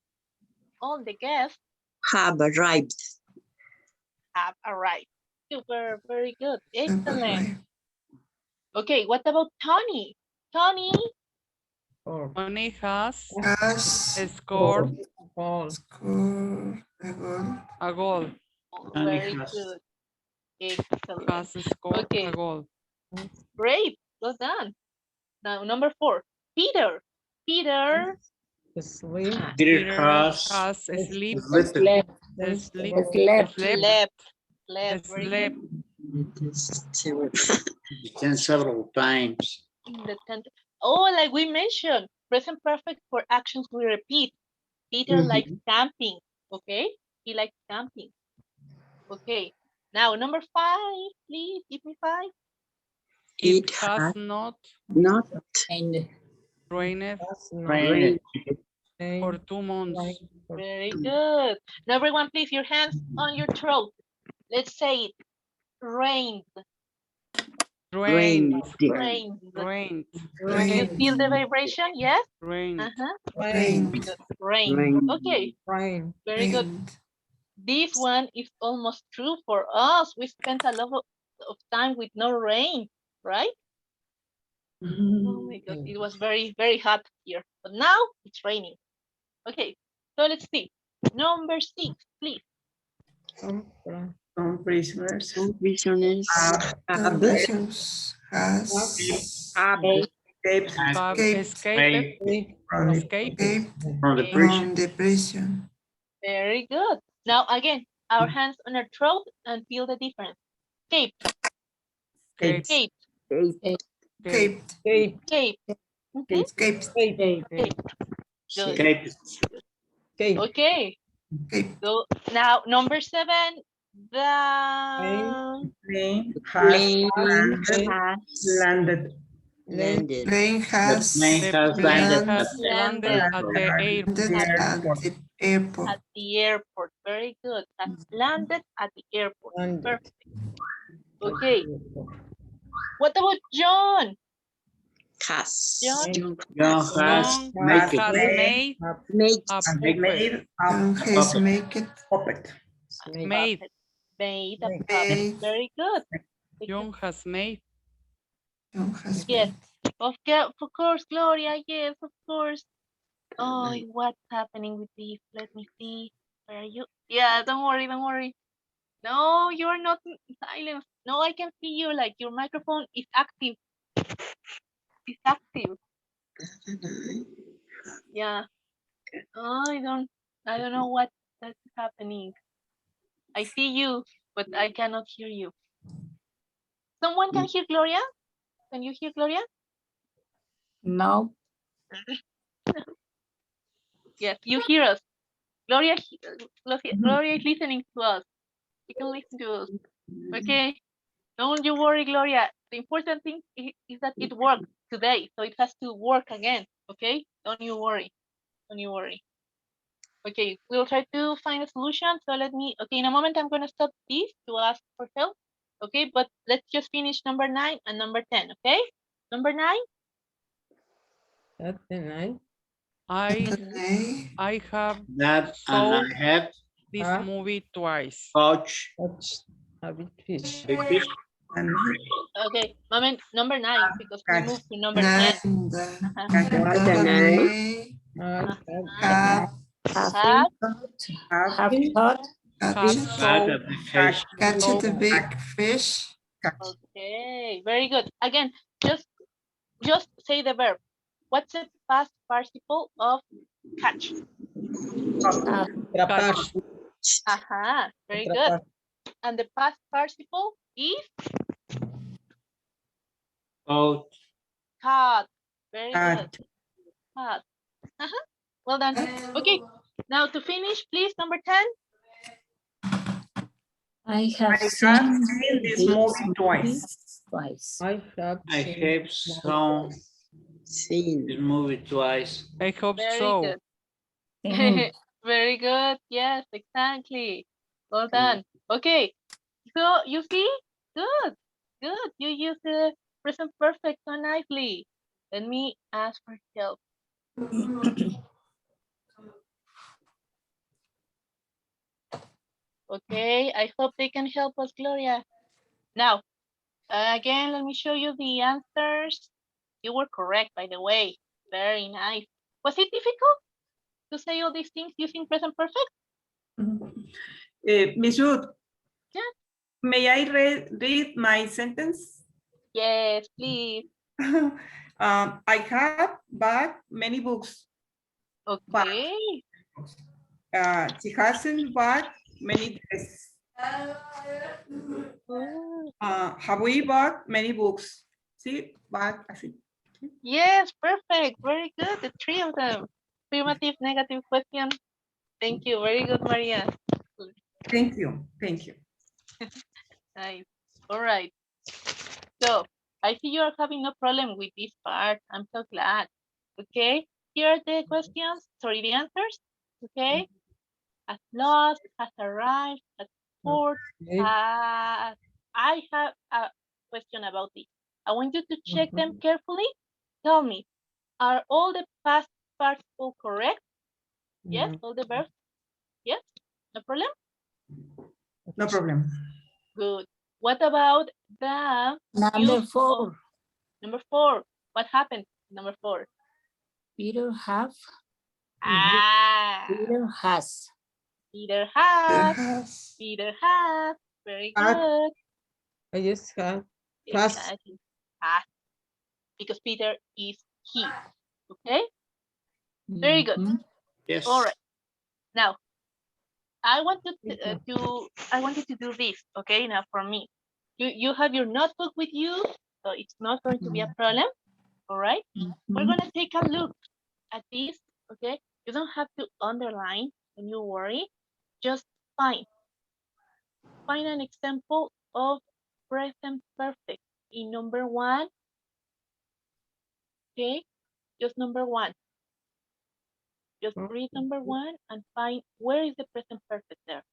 Have arrived. have arrived. Super, very good. Super Excellent. five. Okay, what about Tony? Tony, Tony has Has scored scored a goal. a goal. Tony very has good. Excellent. Has scored Okay. a goal. Great. Well done. Now, number 4. Peter. Peter. Sleep. Peter Peter has has sleep, slept. Slept. sleep, Slept. Slept. Slept. Very slept. Ten several times. good. In the tent. Oh, like we mentioned, present perfect for actions we repeat. Peter likes camping. Okay. He likes camping. Okay. Now, number 5. Please give me 5. It has not And rained Rain. for 2 months. Very good. Now, everyone, please, your hands on your throat. Let's say it. Rained. Rained. Rained. Rained. You feel the vibration? Yes? Rained. Rained. Rain. Okay, Rain. very good. Rained. This one is almost true for us. We spent a lot of time with no rain, right? Oh my God, it was very, very hot here. But now it's raining. Okay, so let's see. Number 6, please. Some prisoners Some prisoners Some prisoners has escaped Have Escape escaped from escape from the prison. from the prison. Very good. Now again, our hands on our throat and feel the difference. Cape, Cape. cape, Caped. Cape. cape. Mhm. Caped. Cape. Good. Escape. Cape. Okay. Caped. So now number 7, the plane has landed. landed. Plane The has plane The has plane landed has at the landed at airport. the landed airport. at the airport. at the airport. Very good. Has landed at the airport. Landed. Perfect. Okay. What about John? Has. John? John John has John make it. has made made a And puppet. made John a has make it. puppet. Made. Made a Made. puppet. Very good. John has made. John has Yes. made. Of course, Gloria. Yes, of course. Oh, what's happening with this? Let me see. Where are you? Yeah, don't worry, don't worry. No, you're not silent. No, I can see you. Like your microphone is active. It's active. Yeah. Oh, I don't know what that's happening. I see you, but I cannot hear you. Someone can hear Gloria? Can you hear Gloria? no. Yes, you hear us. Gloria is listening to us. You can listen to us. Okay. Don't you worry, Gloria. The important thing is that it worked today, so it has to work again. Okay. Don't you worry. Don't you worry. Okay, we'll try to find a solution. So let me, okay, in a moment, I'm going to stop this to ask for help. Okay, but let's just finish number 9 and number 10, okay? Number 9? That's the night. I have That and I have this movie twice. coach A big fish. big fish. Okay, moment, number 9, because we moved to number 10. Have Caught catch the big fish. Okay, very good. Again, just say the verb. What's the past participle of catch? Catch. Aha, very good. And the past participle is Coach. caught. Very good. Caught. Well done. Okay, now to finish, please, number 10. I have seen this movie twice. I have seen this movie twice. I hope Very so. good. Very good. Yes, exactly. Well done. Okay. So you see, good, good. You use the present perfect so nicely. Let me ask for help. Okay, I hope they can help us, Gloria. Now, again, let me show you the answers. You were correct, by the way. Very nice. Was it difficult to say all these things using present perfect? Miss Ruth, Yeah. may I read my sentence? Yes, please. I have bought many books. Okay. She hasn't bought many dresses. Have we bought many books? See, but I think. Yes, perfect. Very good. The three of them. Affirmative, negative question. Thank you. Very good, Maria. Thank you. Thank you. Nice. All right. So I see you are having no problem with this part. I'm so glad. Okay. Here are the questions. Sorry, the answers. Okay. Has lost, has arrived, has poured, Okay. has. I have a question about this. I want you to check them carefully. Tell me, are all the past participle correct? Yes, all the verbs. Yes, no problem. No problem. Good. What about the Number use 4. of number 4? What happened? Number 4. Peter have. Ah, Peter has. Peter has. Has. Peter has. Very Had. good. I just had. Has. Exactly. Has. Because Peter is he. Okay. Very good. Yes. All right. Now, I want you to do this. Okay. Now, for me, you have your notebook with you, so it's not going to be a problem. All right. We're gonna take a look at this. Okay. You don't have to underline. Don't you worry. Just find an example of present perfect in number 1. Okay. Just number 1. Just read number 1 and find where is the present perfect there.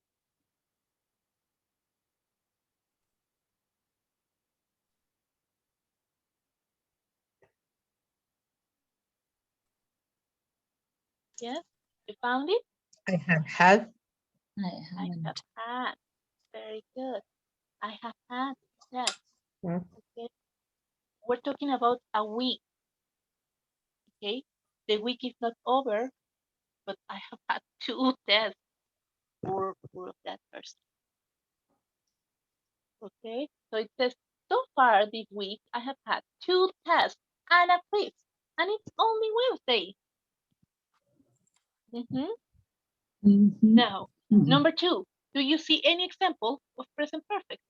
Yes, you found it? I have had. I have had. Very good. I have had. Yes. Okay. We're talking about a week. Okay. The week is not over, but I have had 2 tests for that person. Okay. So it says, so far this week, I have had 2 tests and a quiz, and it's only Wednesday. Now, number 2, do you see any example of present perfect?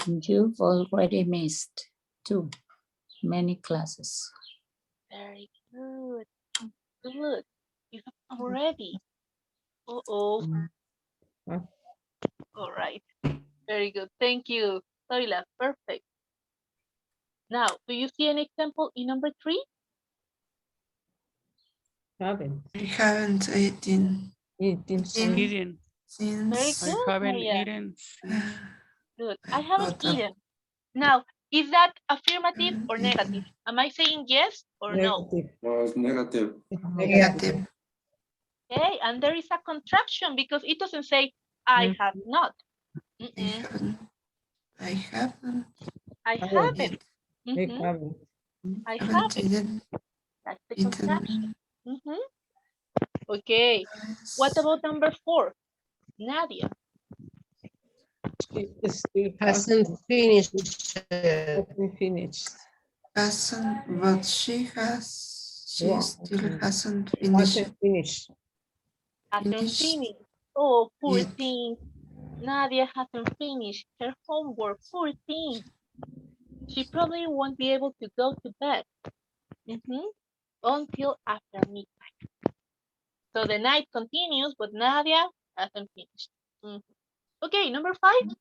You've already missed many classes. Very good. Good. You have already. Uh-oh. All right. Very good. Thank you, Soila. Perfect. Now, do you see an example in number 3? Haven't. I haven't eaten. Eaten Eaten. Very Since. I good, haven't Maria. eaten. Good. I I haven't got up. eaten. Now, is that affirmative or negative? Am I saying yes or no? Negative. No, it's negative. Negative. Okay, and there is a contraction because it doesn't say I have not. I haven't. I haven't. I Mhm. haven't. I Haven't haven't. eaten. That's the contraction. Okay. Yes. What about number 4? Nadia. She still Hasn't finished. hasn't finished. Hasn't, but she has. She Wow. still hasn't finished. Hasn't finished. Hasn't Finished. finished. Oh, poor Yet. thing. Nadia hasn't finished her homework. Poor thing. She probably won't be able to go to bed until after midnight. So the night continues, but Nadia hasn't finished. Okay, number 5.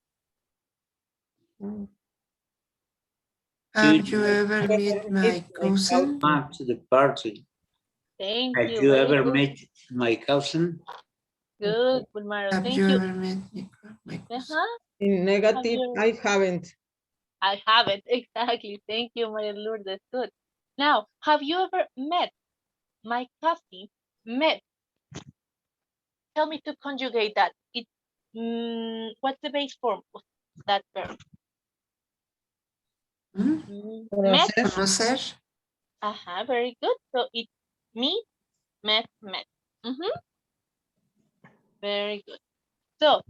Have you ever met my cousin? Come to the party. Thank Have you. you Very ever good. met my cousin? Good, Gulmaro. Have Thank you you. ever met my cousin? In negative, I haven't. I haven't. Exactly. Thank you, Maria Lourdes. Good. Now, have you ever met my cousin? Met. tell me to conjugate that. What's the base form of that verb? Met. Conocer. Very good. So it's meet, met, met. Very good. So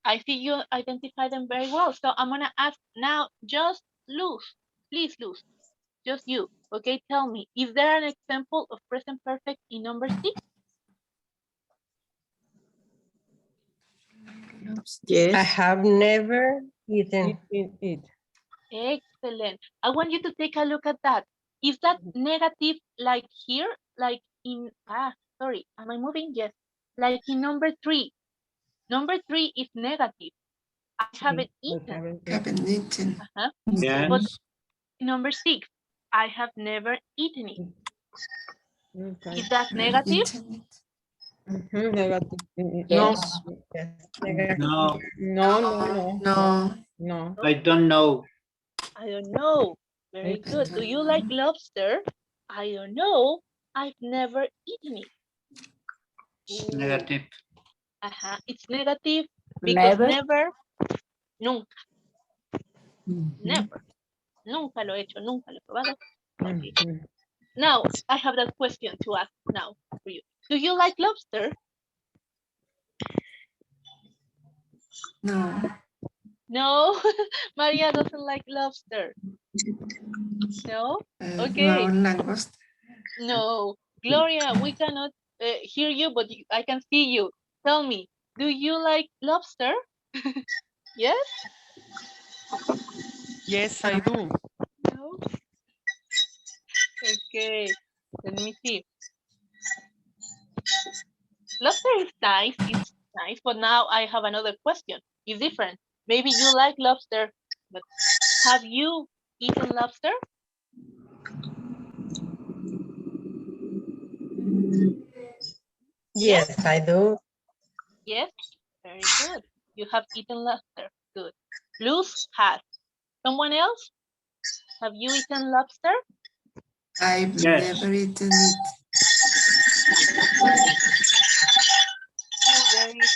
I see you identify them very well. So I'm gonna ask now, just Luz, please Luz, just you. Okay, tell me, is there an example of present perfect in number 6? Yes. I have never eaten. Excellent. I want you to take a look at that. Is that negative like here? Like in, sorry, am I moving? Yes. Like in number 3. Number 3 is negative. I haven't eaten. Haven't eaten. Yes. But number 6, I have never eaten it. Is that negative? Negative. Yes. No. No. No. I don't know. I don't know. Very good. Do you like lobster? I don't know. I've never eaten it. Negative. It's negative because never, nunca. Never. Nunca lo he hecho, nunca lo he probado. Okay. Now, I have that question to ask now for you. Do you like lobster? No. No, Maria doesn't like lobster. No? Okay. No, langosta. No, Gloria, we cannot hear you, but I can see you. Tell me, do you like lobster? Yes? Yes, I do. No? Okay, let me see. Lobster is nice, it's nice, but now I have another question. It's different. Maybe you like lobster, but have you eaten lobster? Yes, I do. Yes, very good. You have eaten lobster. Good. Luz has. Someone else? Have you eaten lobster? I've never eaten it.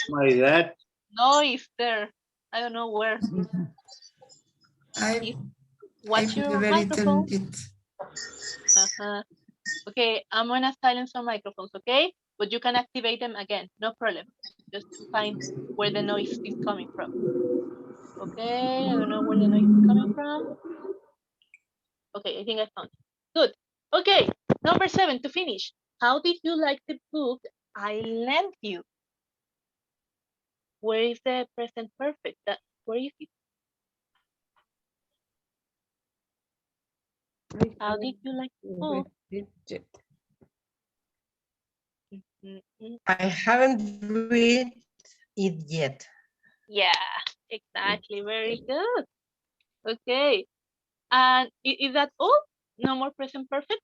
My dad. No, it's there. I don't know where. What's your never microphone? eaten it. Okay, I'm gonna silence some microphones, okay? But you can activate them again, no problem. Just to find where the noise is coming from. Okay, I don't know where the noise is coming from. Okay, I think I found it. Good. Okay, number 7 to finish. How did you like the book I lent you? Where is the present perfect? Where is it? How did you like the book? I haven't read it yet. Yeah, exactly. Very good. Okay. And is that all? No more present perfect?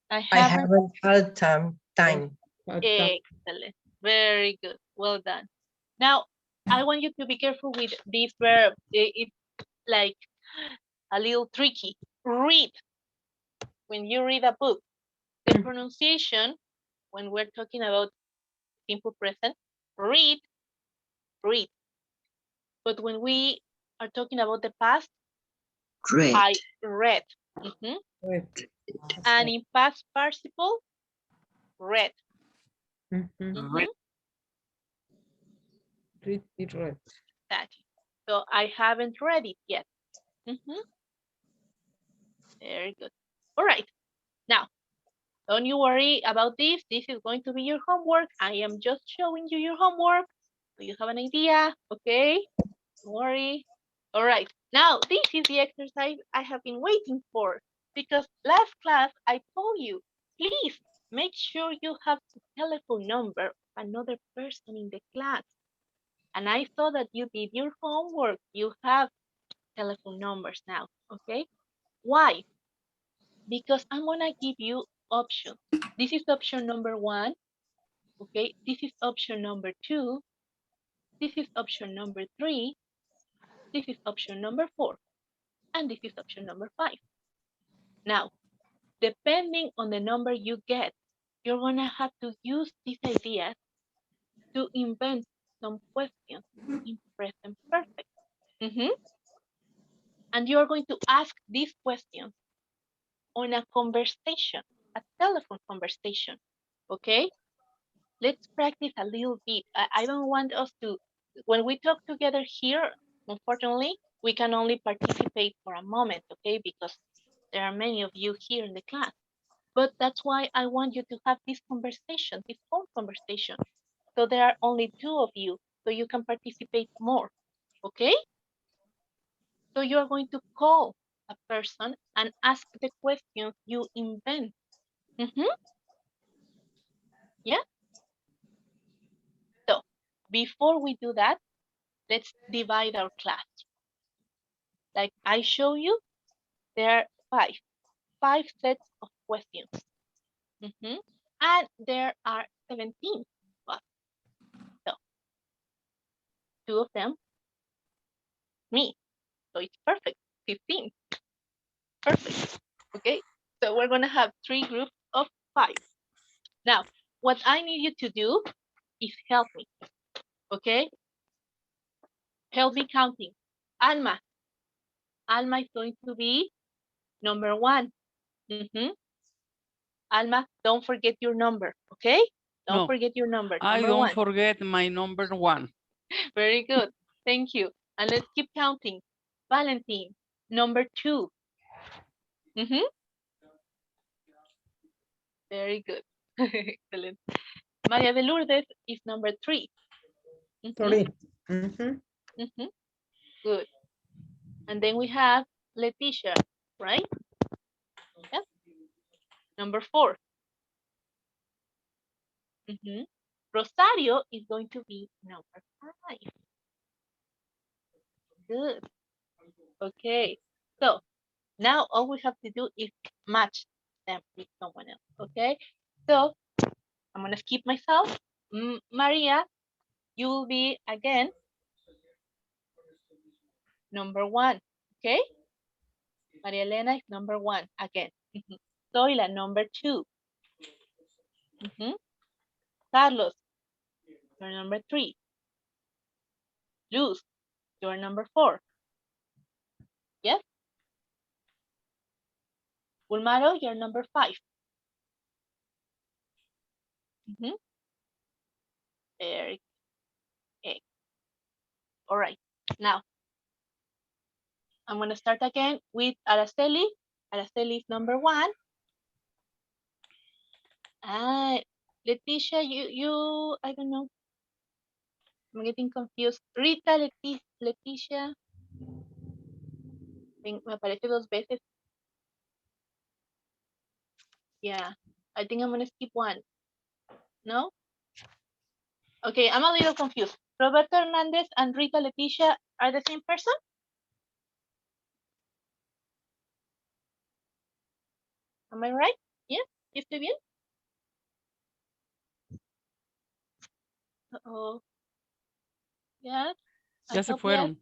I haven't had time. Excellent. Very good. Well done. Now, I want you to be careful with this verb. It's like a little tricky. Read. When you read a book, the pronunciation, when we're talking about simple present, read, read. But when we are talking about the past, Read. I read. And in past participle, read. Read. Read. Exactly. So I haven't read it yet. Very good. All right. Now, don't you worry about this. This is going to be your homework. I am just showing you your homework. So you have an idea, okay? Don't worry. All right. Now, this is the exercise I have been waiting for because last class I told you, please make sure you have the telephone number of another person in the class. And I saw that you did your homework. You have telephone numbers now, okay? Why? Because I'm gonna give you options. This is option number 1, okay? This is option number 2. This is option number 3. This is option number 4. And this is option number 5. Now, depending on the number you get, you're gonna have to use these ideas to invent some questions in present perfect. And you're going to ask these questions on a conversation, a telephone conversation, okay? Let's practice a little bit. I don't want us to, when we talk together here, unfortunately, we can only participate for a moment, okay? Because there are many of you here in the class. But that's why I want you to have this conversation, this phone conversation. So there are only 2 of you, so you can participate more, okay? So you are going to call a person and ask the questions you invent. Yeah? So before we do that, let's divide our class. Like I show you, there are 5 sets of questions. And there are 17 of us. So 2 of them, me. So it's perfect, 15. Perfect, okay? So we're gonna have 3 groups of 5. Now, what I need you to do is help me, okay? Help me counting. Alma is going to be number 1. Alma, don't forget your number, okay? Don't No, forget your number. I Number don't 1. forget my number 1. Very good. Thank you. And let's keep counting. Valentine, number 2. Very good. Excellent. Maria de Lourdes is number 3. 3. Good. And then we have Leticia, right? Yes. Number 4. Rosario is going to be number 5. Good. Okay. So now all we have to do is match them with someone else. Okay. So I'm going to skip myself. Maria, you will be again number 1. Okay. Maria Elena is number 1 again. Zoila, number 2. Carlos, you're number 3. Luz, you're number 4. Yes? Ulmaro, you're number 5. Very good. All right. Now, I'm going to start again with Araceli. Araceli is number 1. Leticia, you, I don't know. I'm getting confused. Rita, Leticia. Me aparece 2 veces. Yeah, I think I'm going to skip 1. No? Okay, I'm a little confused. Roberto Hernandez and Rita Leticia are the same person? Am I right? Yeah, ¿estoy bien? Uh-oh. Yes. Ya se fueron.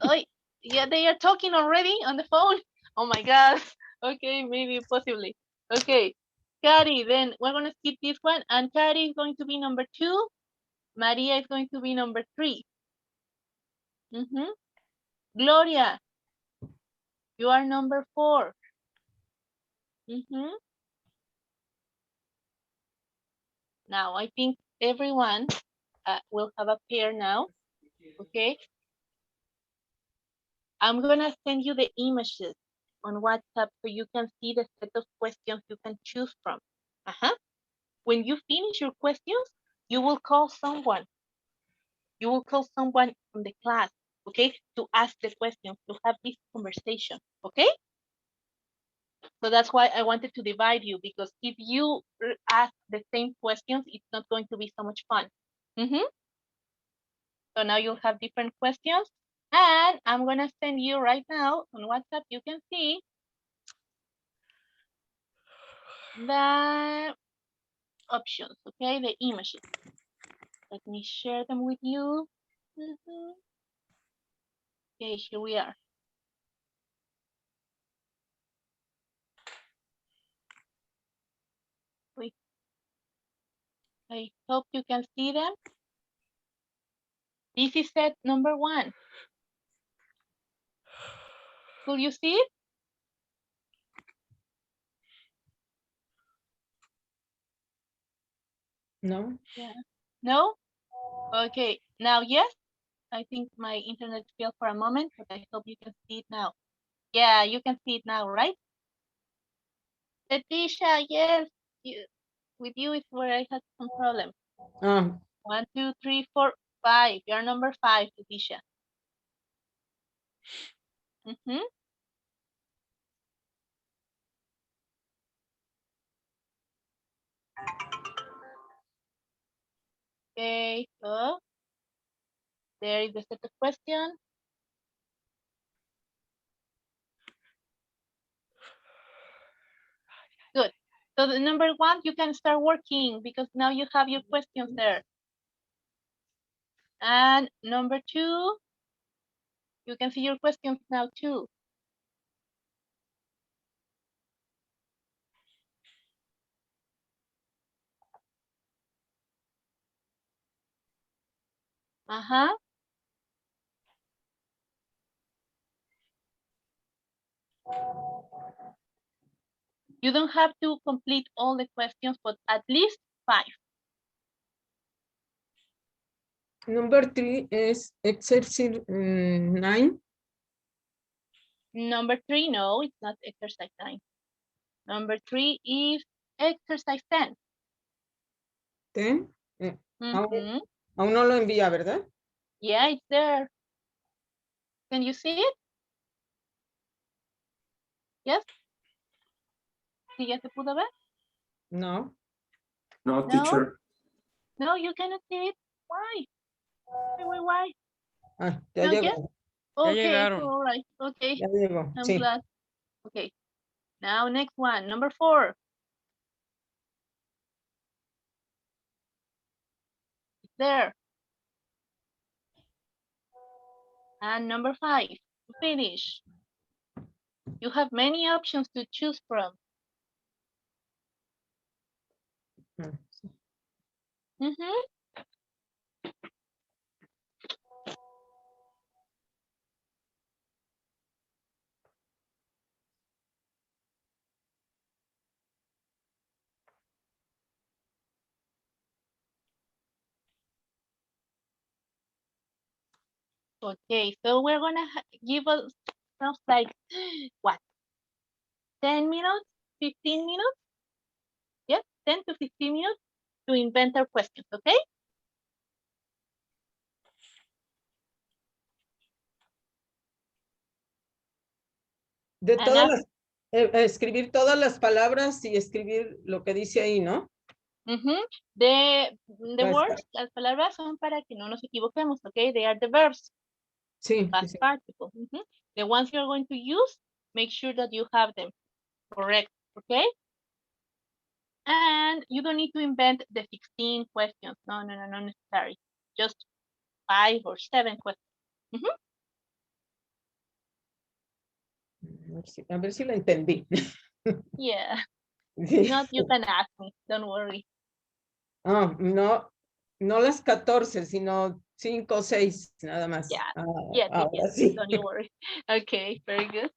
Oh, yeah, they are talking already on the phone. Oh my God. Okay, maybe possibly. Okay, Cari, then we're going to skip this one. And Cari is going to be number 2. Maria is going to be number 3. Gloria, you are number 4. Now, I think everyone will have a pair now. Okay. I'm going to send you the images on WhatsApp so you can see the set of questions you can choose from. When you finish your questions, you will call someone. You will call someone from the class, okay, to ask the questions, to have this conversation, okay? So that's why I wanted to divide you, because if you ask the same questions, it's not going to be so much fun. So now you'll have different questions. And I'm going to send you right now on WhatsApp, you can see the options, okay, the images. Let me share them with you. Okay, here we are. I hope you can see them. This is set number 1. Could you see it? No. Yeah. No? Okay. Now, yes. I think my internet failed for a moment, but I hope you can see it now. Yeah, you can see it now, right? Leticia, yes. With you is where I had some problem. 1, 2, 3, 4, 5. You're number 5, Leticia. Okay, so there is the set of question. Good. So the number 1, you can start working because now you have your questions there. And number 2, you can see your questions now too. You don't have to complete all the questions, but at least 5. Number 3 is exercise 9. Number 3, no, it's not exercise 9. Number 3 is exercise 10. 10. Aún no lo envía, ¿verdad? Yeah, it's there. Can you see it? Yes? ¿Sí ya se pudo ver? No, No? teacher. No, you cannot see it. Why? Why? Ya No, llegó. yes? Ya Okay, llegaron. all right. Okay, Ya llegó. I'm Sí. glad. Okay, now next one, number 4. It's there. And number 5, to finish. You have many options to choose from. Okay, so we're gonna give us sounds like what? 10 minutes, 15 minutes? Yes, 10 to 15 minutes to invent our questions, okay? De And todas las, escribir todas las palabras y escribir lo que dice ahí, ¿no? The Pues, words, las palabras son para que no nos equivoquemos, okay? They are the verbs. Sí. Past participle. The ones you're going to use, make sure that you have them correct, okay? And you don't need to invent the 16 questions. No, not necessary. Just 5 or 7 questions. A ver si lo entendí. Yeah. Sí. Not, you can ask me. Don't worry. No las 14, sino 5 o 6, nada más. Yeah. Ahora sí. Don't you worry. Okay, very good.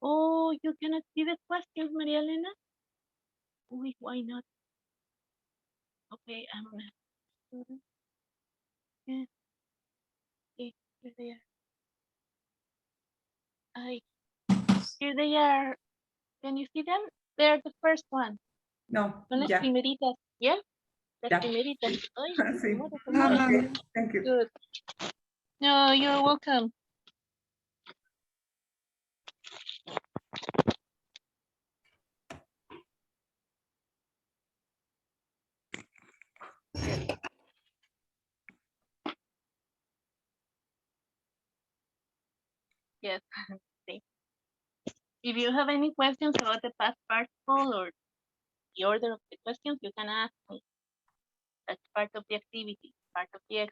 Oh, you cannot see the questions, Maria Elena? Wait, why not? Okay, I'm gonna. Yeah. Okay, here they are. Here they are. Can you see them? They're the first one. No, Son las ya. primeritas. Yeah? Las Ya. primeritas. Ay, Sí. se muere. Okay, thank you. Good. No, you're welcome. Yes. See. If you have any questions about the past participle or the order of the questions, you can ask me. That's part of the activity, part of the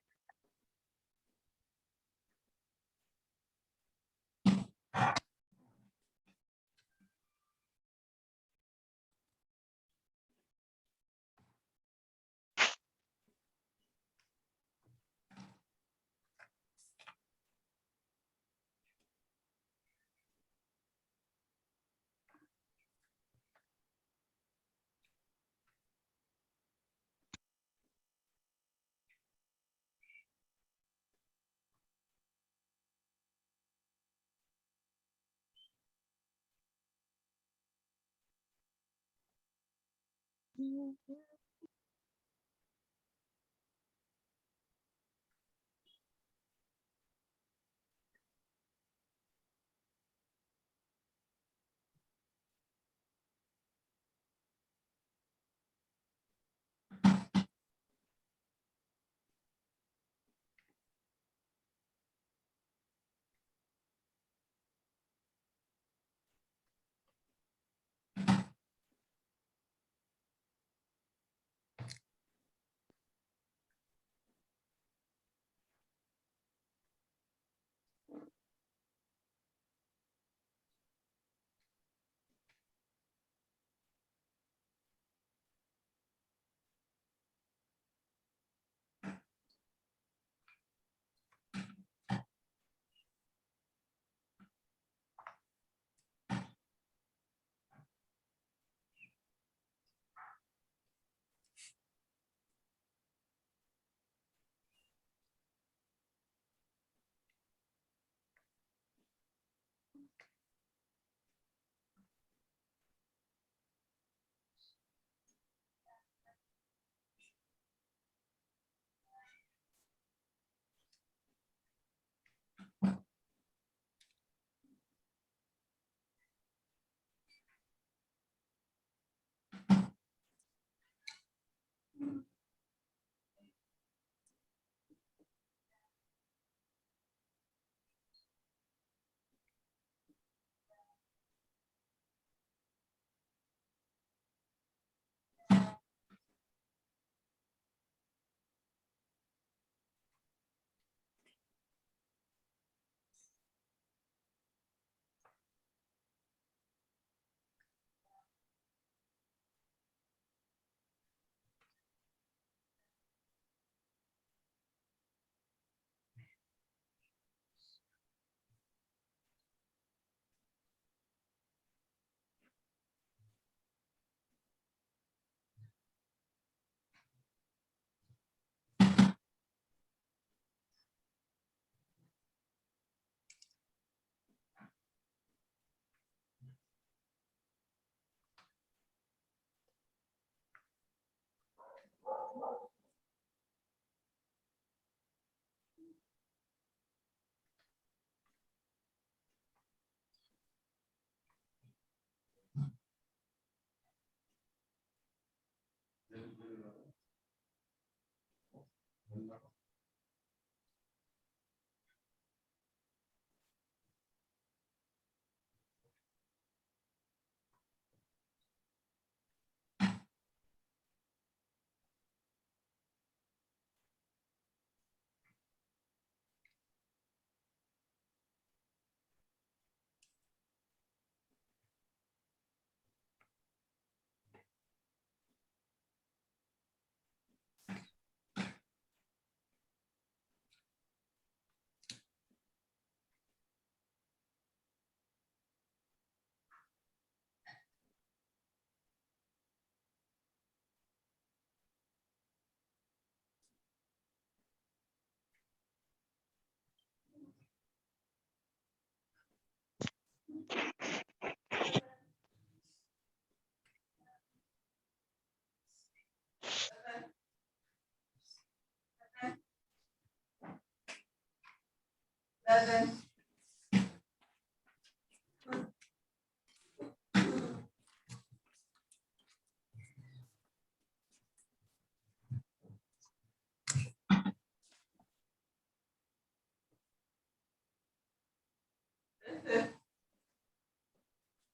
exercise.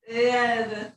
Yeah.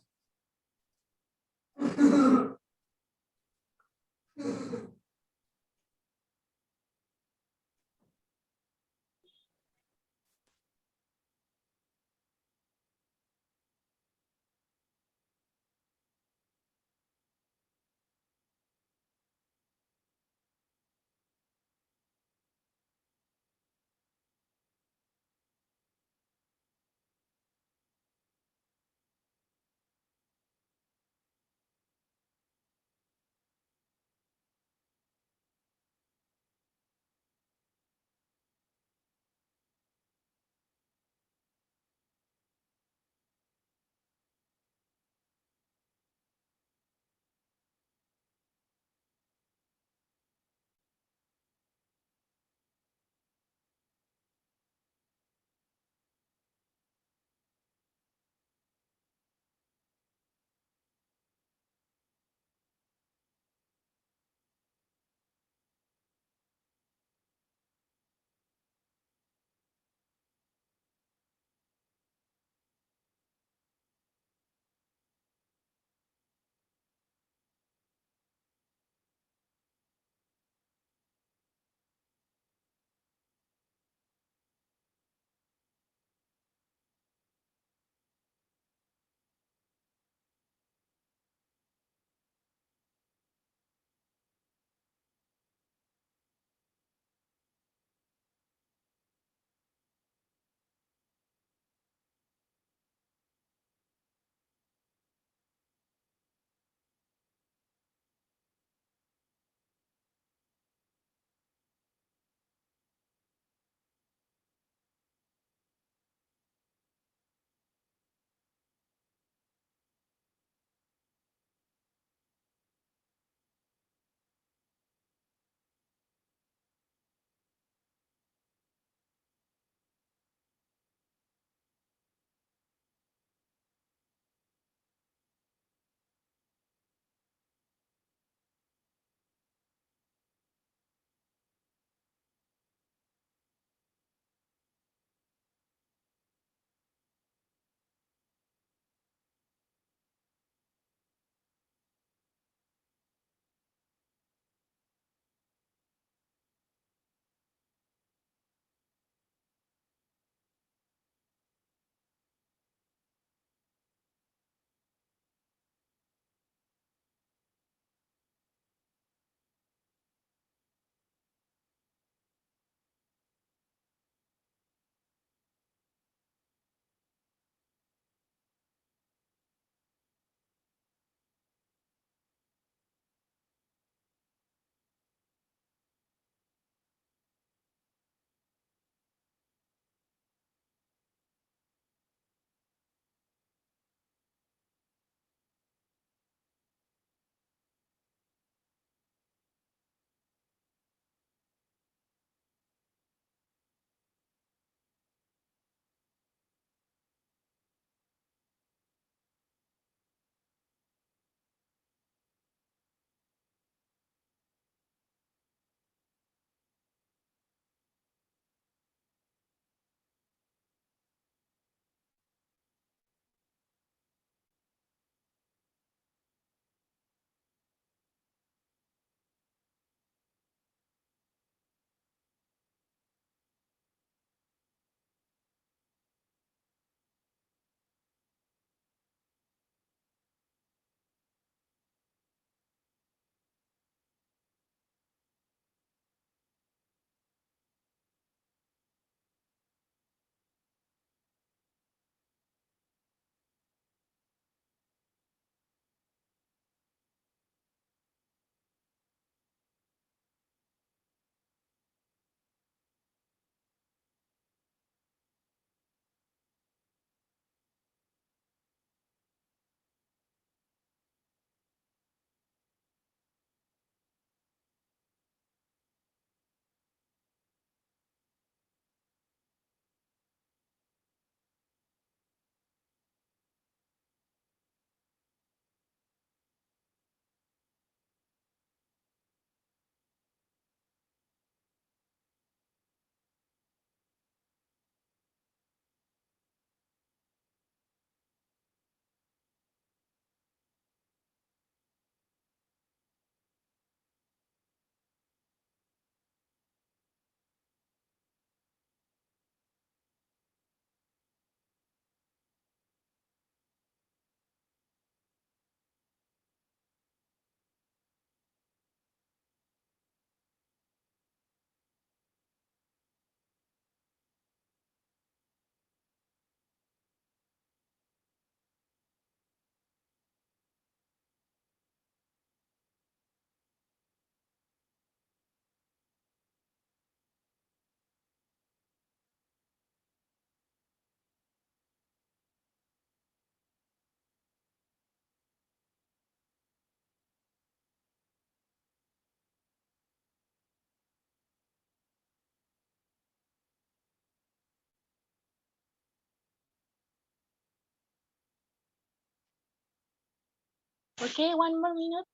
Okay, 1 more minute.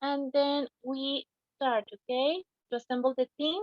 And then we start, okay? To assemble the team.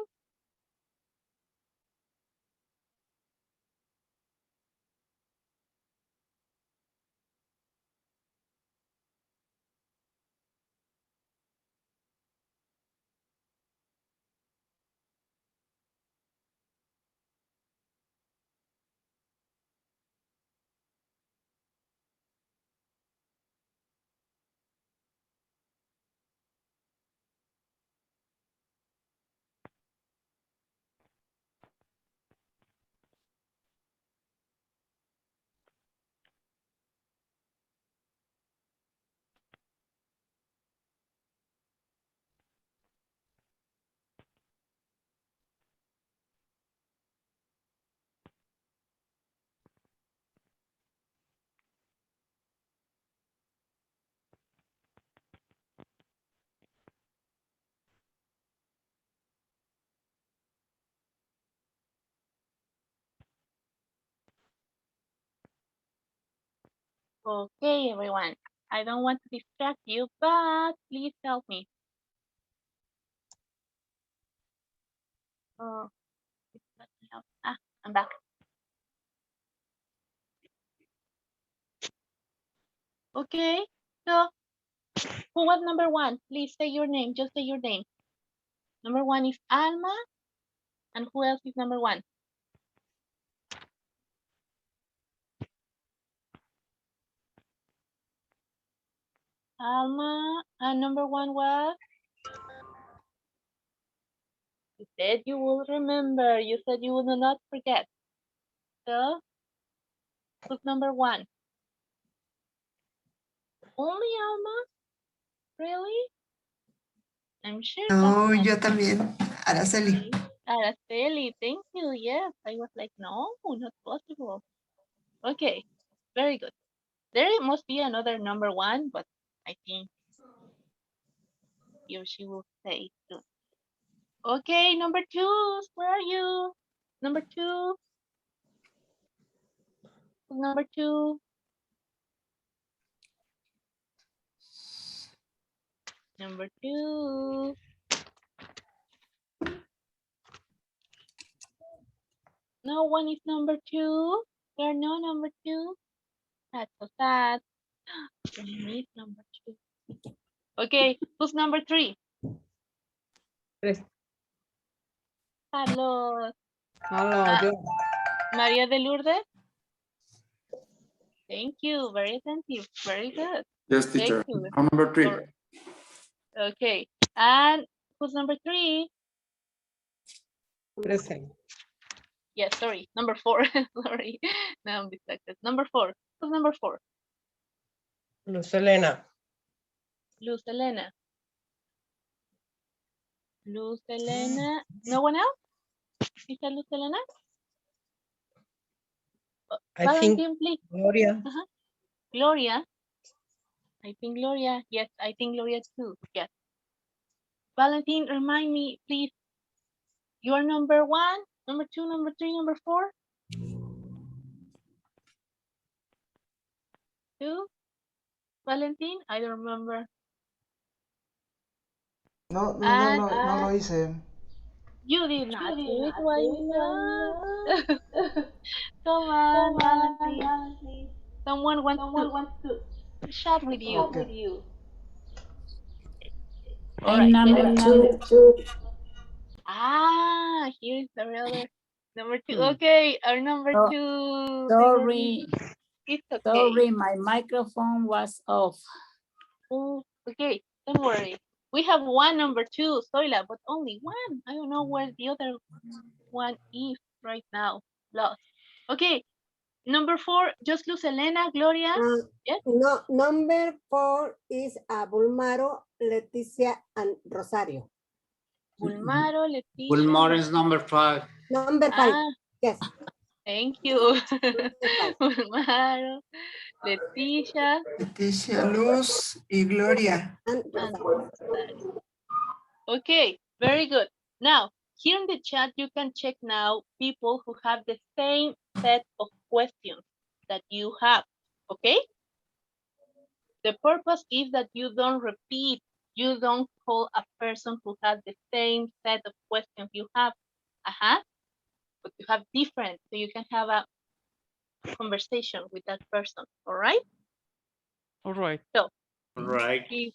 Okay, everyone. I don't want to distract you, but please help me. Oh, it's not help. Ah, I'm back. Okay, so who was number 1? Please say your name. Just say your name. Number 1 is Alma. And who else is number 1? Alma. And number 1 was? You said you will remember. You said you will not forget. So, who's number 1? Only Alma? Really? I'm sure that's No, not yo también. Araceli. Araceli. Thank you. Yes, I was like, no, not possible. Okay, very good. There must be another number 1, but I think he or she will say it soon. Okay, number 2, where are you? Number 2, number 2. Number 2. No one is number 2. There are no number 2. That's so sad. We need number 2. Okay, who's number 3? Tres. Carlos. Hello, yo. Maria de Lourdes. Thank you. Very attentive. Very good. Yes, teacher. Thank you. I'm number 3. Okay. And who's number 3? Present. Yes, sorry. Number 4. Sorry. Now I'm distracted. Number 4. Who's number 4? Luz Elena. Luz Elena. Luz Elena. No one else? Is that Luz Elena? I think Valentin, please. Gloria. Gloria. I think Gloria. Yes, I think Gloria too. Yes. Valentin, remind me, please. You are number 1, number 2, number 3, number 4? 2? Valentin, I don't remember. No lo hice. You did not do it. Why not? Come on, Valentin. Someone wants to chat with you. Okay. All I'm right. number let's- 2. Ah, here's the other number 2. Okay, our number Oh, 2. Sorry. It's okay. Sorry, my microphone was off. Oh, okay, don't worry. We have one number 2, Soila, but only one. I don't know where the other one is right now. Lost. Okay, number 4, just Luz Elena, Gloria. Yes. No, number 4 is Bulmaro, Leticia, and Rosario. Bulmaro, Leticia. Bulmar is number 5. Number 5. Yes. Thank you. Bulmaro, Leticia. Leticia, Luz y Gloria. And Rosario. Okay, very good. Now, here in the chat, you can check now people who have the same set of questions that you have, okay? The purpose is that you don't repeat, you don't call a person who has the same set of questions you have. But you have different, so you can have a conversation with that person, all right? All right. So, Right. please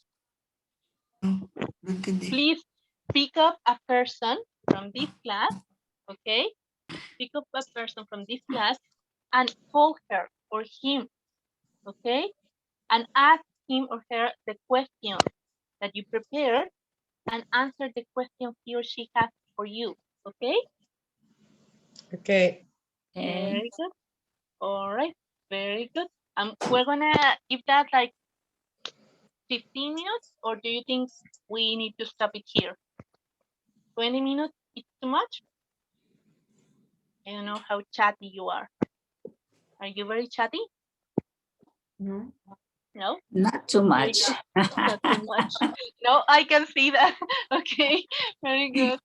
pick up a person from this class, okay? Pick up a person from this class and call her or him, okay? And ask him or her the question that you prepared and answer the question he or she has for you, okay? Okay. Very good. All right, very good. We're gonna give that like 15 minutes, or do you think we need to stop it here? 20 minutes is too much? I don't know how chatty you are. Are you very chatty? No. No? Not too Very much. good. Not too much. No, I can see that. Okay, very good.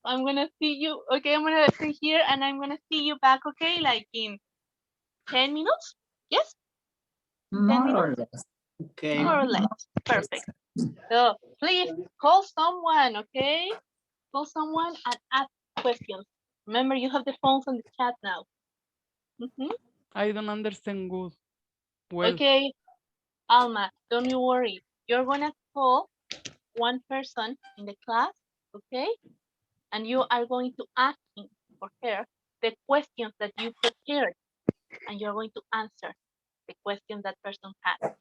I'm gonna see you. Okay, I'm gonna stay here and I'm gonna see you back, okay? Like in 10 minutes? Yes? 10 More or minutes? less. Okay. More or less. Perfect. So please call someone, okay? Call someone and ask questions. Remember, you have the phones on the chat now. I don't understand good. Well, Okay, Alma, don't you worry. You're gonna call one person in the class, okay? And you are going to ask him or her the questions that you prepared, and you're going to answer the questions that person has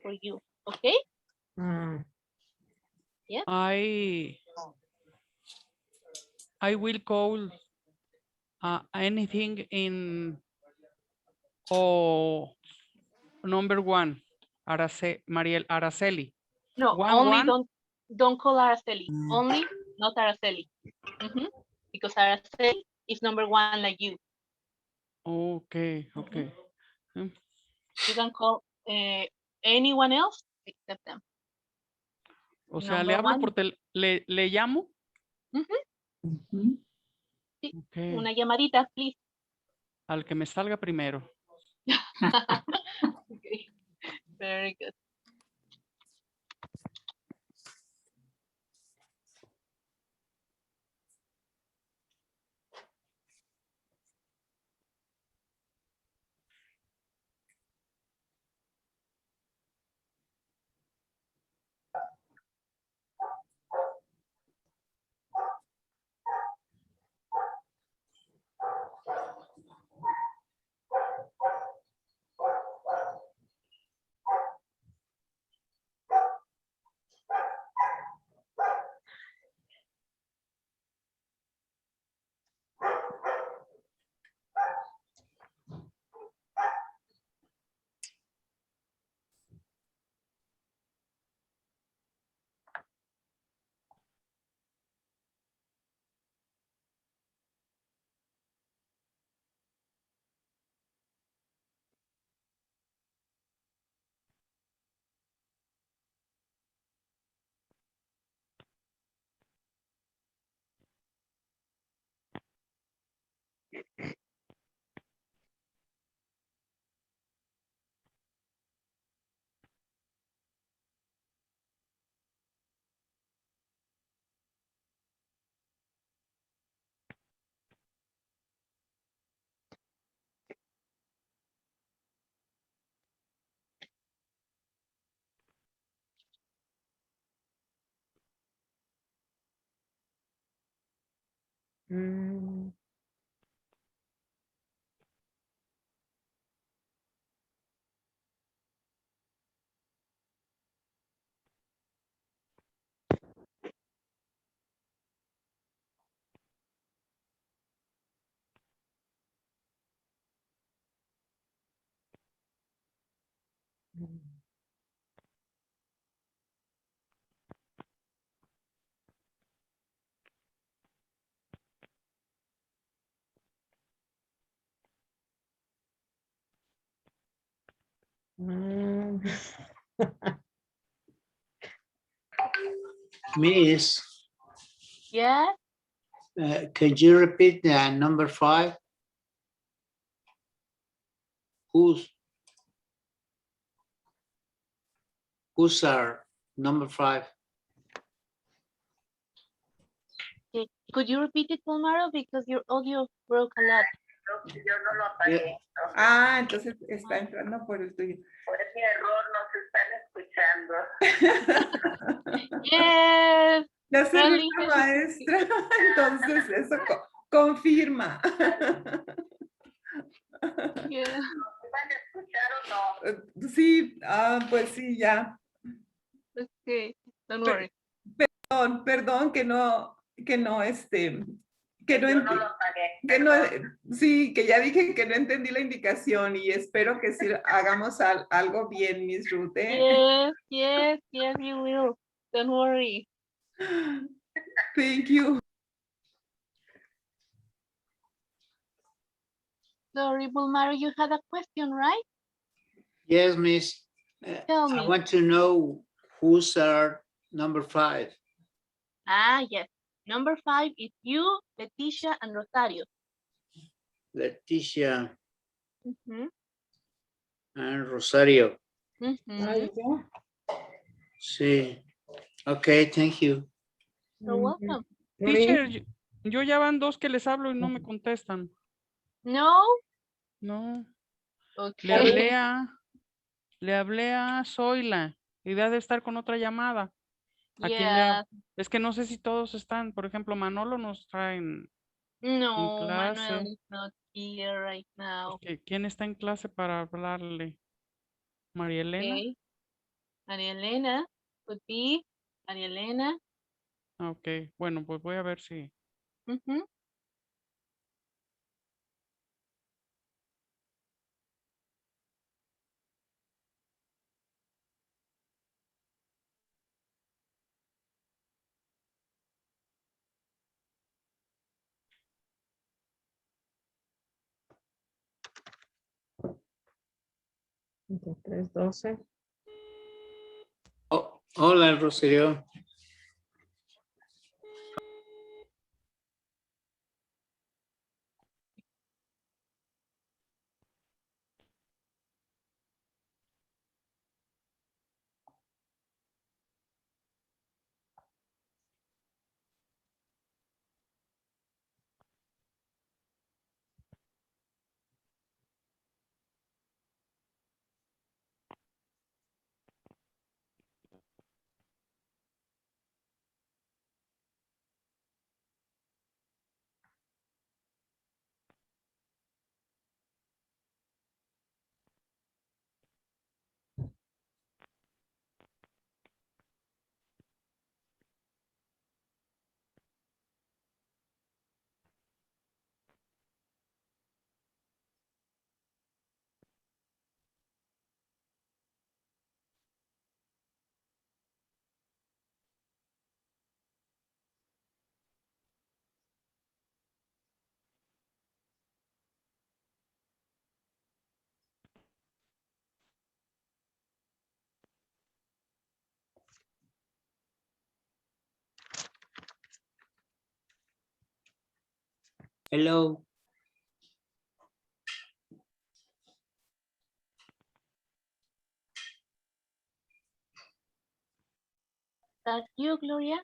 for you, okay? Yeah. I will call anything in number 1, Mariel Araceli. No, only don't call Araceli. Only not Araceli. Because Araceli is number 1 like you. Okay, okay. You can call anyone else except them. O sea, le hablo le llamo. Sí, Okay. una llamadita, please. Al que me salga primero. Okay, very good. Miss. Yeah. Could you repeat number 5? Who's? who's our number 5? Okay. Could you repeat it, Palmaro? Because your audio broke a lot. Yo no lo apagué. Ah, entonces está entrando por el tuyo. Por ese error nos están escuchando. Yes. Ya se la maestra. Entonces eso confirma. Yeah. ¿Van a escuchar o no? Sí, pues sí, ya. Okay, don't worry. Perdón que no que no sí, que ya dije que no entendí la indicación y espero que sí hagamos algo bien, Miss Ruth. Yes, you will. Don't worry. Thank you. Sorry, Bulmaro, you had a question, right? Yes, Miss. Tell me. I want to know who's our number 5. Yes. Number 5 is you, Leticia, and Rosario. Leticia Mm-hmm. and Rosario. Mm-hmm. Sí. Okay, thank you. You're welcome. Teacher, yo ya van 2 que les hablo y no me contestan. No? No. Okay. Le hablé a Zoila y debe estar con otra llamada. ¿A quién Yeah. Es que no sé si todos están, por ejemplo, Manolo no está en No, clase. Manuel is not here right now. ¿Quién está en clase para hablarle? ¿María Elena? Okay. María Elena could be María Elena. Ok, bueno, pues voy a ver si. Mm-hmm. De 3:12. Oh, hola, Rosario. Hello. That's you, Gloria.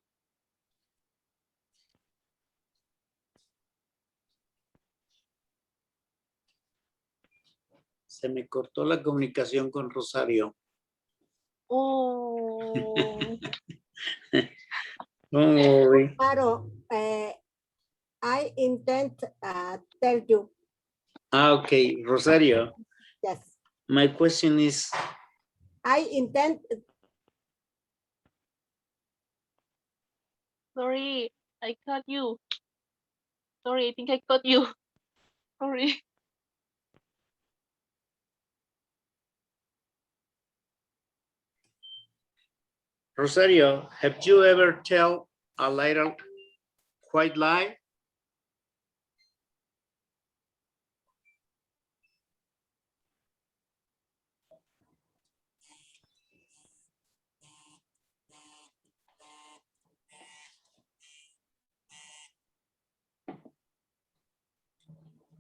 Se me cortó la comunicación con Rosario. Oh. Claro, I intend tell you. Okay, Rosario. Yes. My question is. I intend. Sorry, I caught you. Sorry, I think I caught you. Sorry. Rosario, have you ever tell a little white lie?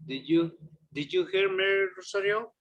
Did you hear me, Rosario?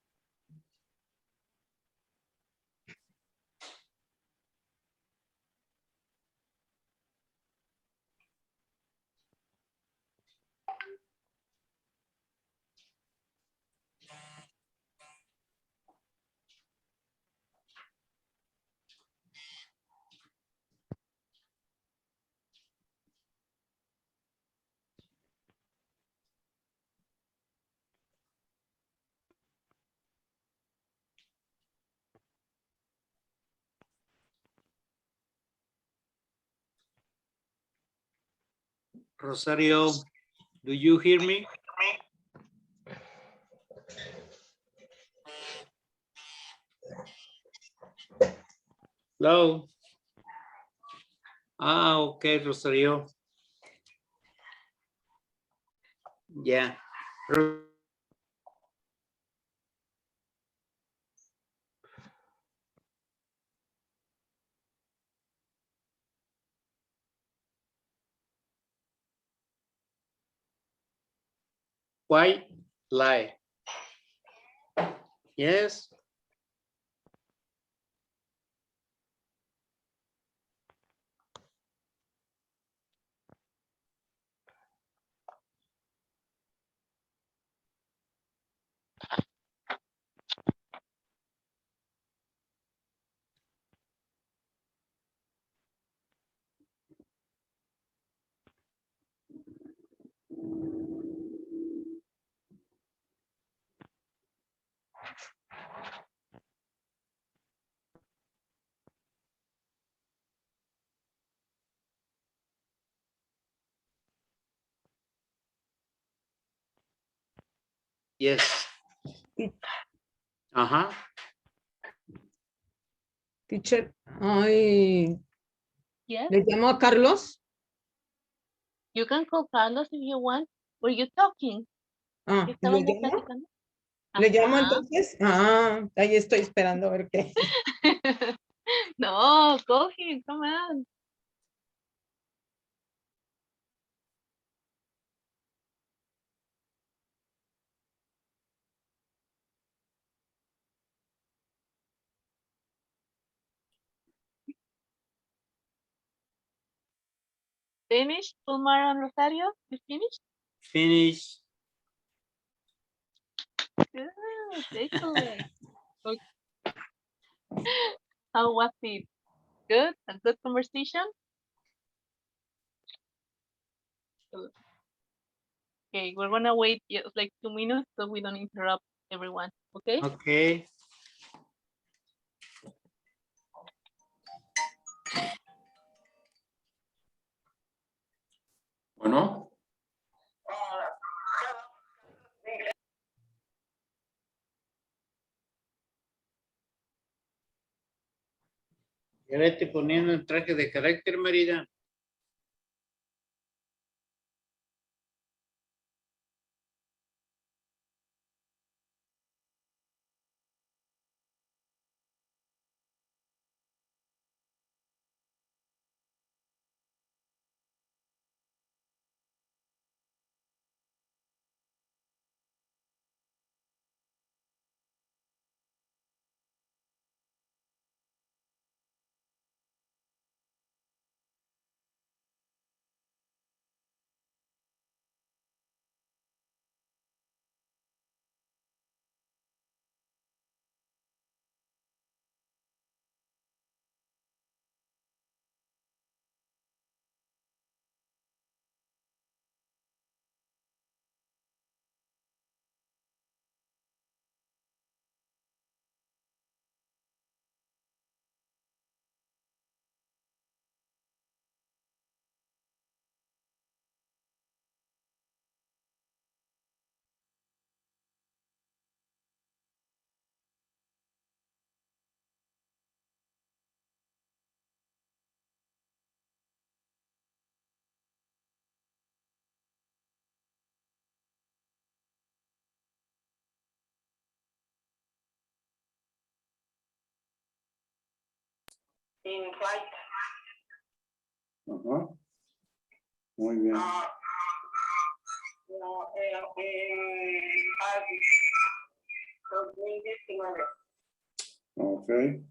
Rosario, do you hear me? Hello. Ah, okay, Rosario. Yeah. White lie. Yes. Yes. Ajá. Teacher, ay, Yes. ¿le llamo a Carlos? You can call Carlos if you want. Were you talking? Ah, ¿le ¿Estaban ya llamo? platicando? ¿Le llamo Ajá. entonces? Ah, ahí estoy esperando a ver qué. No, call him, come on. Finish, Fulmar and Rosario? You finished? Finish. Good, excellent. Okay. How was it? Good? A good conversation? Okay, we're gonna wait just like 2 minutes so we don't interrupt everyone, okay? Okay. Bueno, Ya vete poniendo el traje de carácter, Marida. ajá. Muy bien. Okay.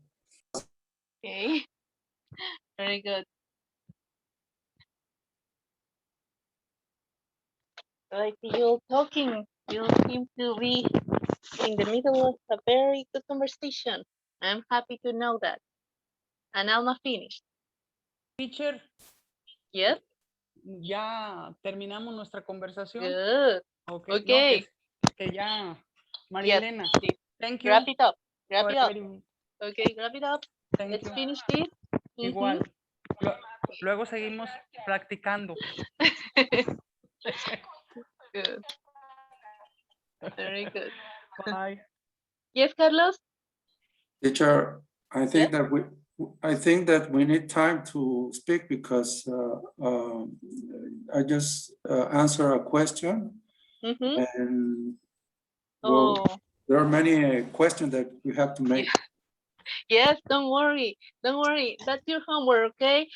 Okay, very good. Like you're talking, you seem to be in the middle of a very good conversation. I'm happy to know that. And Alma finished. Teacher, Yes? ya terminamos nuestra conversación. Good. Okay. No, Okay. que ya, María Yes, Elena. please. Thank you. Wrap it up. Wrap for it up. everything. Okay, wrap it up. Thank Let's you. finish this. Igual. Luego seguimos Practicando. Good. Very good. Bye. Yes, Carlos? Teacher, I think that we need time to speak because I just answer a question and well, there are many questions that we have to make. Yes, don't worry. Don't worry. That's your homework, okay?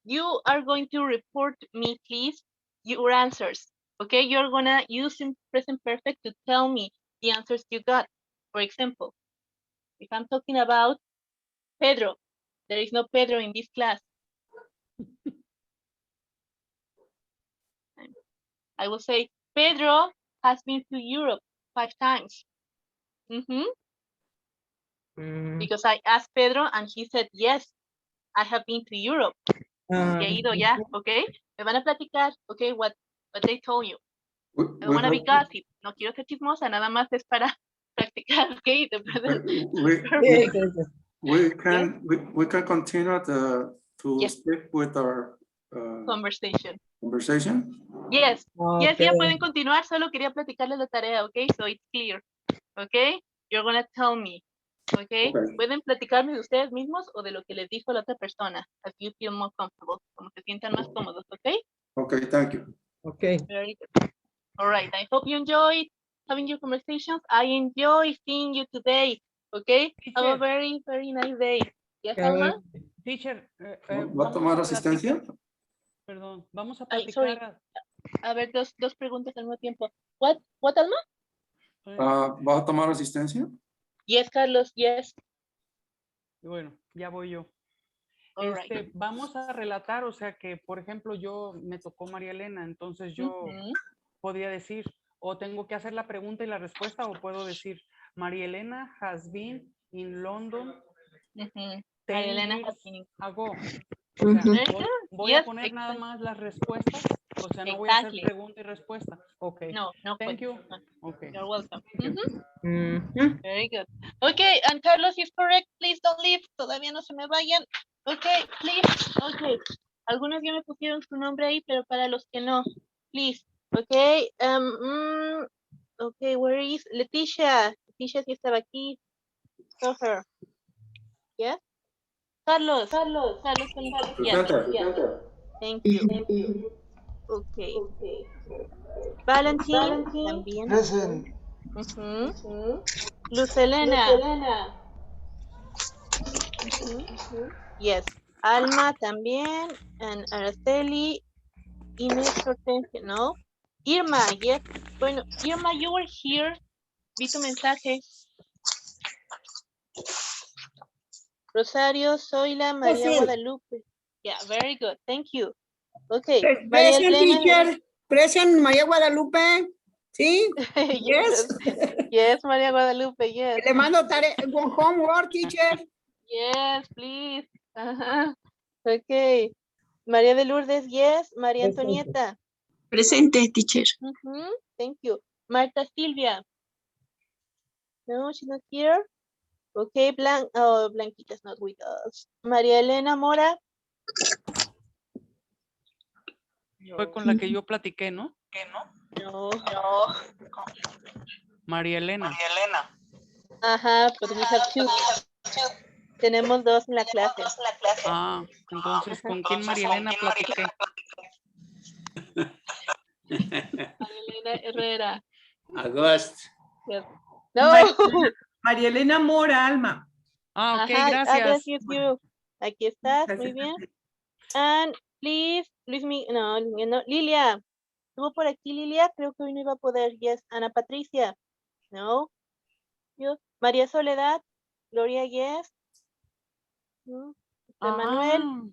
You are going to report me, please, your answers. Okay, you're gonna use in present perfect to tell me the answers you got. For example, if I'm talking about Pedro, there is no Pedro in this class. I will say, Pedro has been to Europe 5 times. Because I asked Pedro and he said, yes, I have been to Europe. He ha ido ya, okay? Me van a platicar, okay, what they told you. I don't want to be gossip. No quiero ser chismosa, nada más es para practicar, okay? We can continue to speak with our conversation. Yes. Yes, ya pueden continuar, solo quería platicarles la tarea, okay? So it's clear, okay? You're gonna tell me, okay? Pueden platicarme de ustedes mismos o de lo que les dijo la otra persona, as you feel more comfortable, como se sientan más cómodos, okay? Okay, thank you. Okay. Very good. All right, I hope you enjoyed having your conversations. I enjoy seeing you today, okay? Have a very, very nice day. Yes, Alma? Teacher, ¿Va a tomar asistencia? Perdón, vamos a Ay, sorry. platicar. A ver, dos preguntas al mismo tiempo. What, Alma? ¿Va a tomar asistencia? Yes, Carlos, yes. Bueno, ya voy yo. Right. Vamos a relatar, o sea que, por ejemplo, yo me tocó María Elena, entonces yo podría decir, o tengo que hacer la pregunta y la respuesta, o puedo decir, María Elena has been in London 10 years ago. O sea, voy a poner nada más las respuestas, o sea, no voy a hacer pregunta y respuesta. Okay. No, Thank you. Okay. You're welcome. Very good. Okay, and Carlos is correct. Please don't leave. Todavía no se me vayan. Okay, please. Okay. Algunos ya me pusieron su nombre ahí, pero para los que no, please. Okay. Okay, where is Leticia? Leticia sí estaba aquí. So her. Yeah. Carlos. Yes. Thank you. Okay. Valentín también. Present. Luz Elena. Yes. Alma también. And Araceli. Inés Hortensia, no. Irma, yes. Bueno, Irma, you were here. Vi tu mensaje. Rosario, Zoila, María Guadalupe. Yeah, very good. Thank you. Okay. Present, teacher. Present, María Guadalupe. ¿Sí? Yes. Yes, María Guadalupe, yes. Le mando tarea, homework, teacher. Yes, please. Okay. María de Lourdes, yes. María Antonieta. Presente, teacher. Thank you. Marta Silvia. No, she's not here. Okay, Blanquita's not with us. María Elena Mora. Fue con la que yo platiqué, ¿no? No. María Elena. Ajá, but we have two. Tenemos dos en la clase. Ah, entonces, ¿con quién María Elena platiqué? María Elena Herrera. August. Yes. No. María Elena Mora, Alma. Ah, ok, Ajá, gracias. You. Aquí estás, muy bien. And please, no, Lilia. ¿Estuvo por aquí Lilia? Creo que hoy no iba a poder. Yes. Ana Patricia. No. Yo. María Soledad. Gloria, yes. No. José Manuel.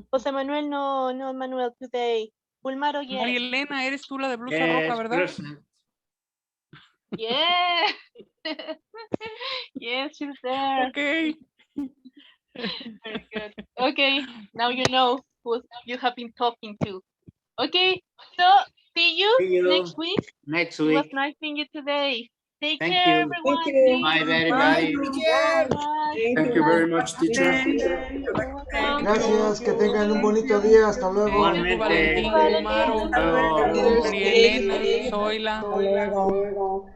José Manuel, no, Manuel today. Pulmaro, yes. María Elena, eres tú la de blusa roja, ¿verdad? Present. Yeah. Yes, she's there. Okay. Very good. Okay, now you know who you have been talking to. Okay, so see you next week. Next It was week. nice seeing you today. Take Thank care, you. everyone. Thank you. Bye, Bye, everybody. teacher. Bye. Thank you very much, teacher. You're welcome. Gracias, que tengan un bonito día. Hasta luego. Igualmente, Valentín, Omaro, Luego. María Elena, Zoila. Hasta luego.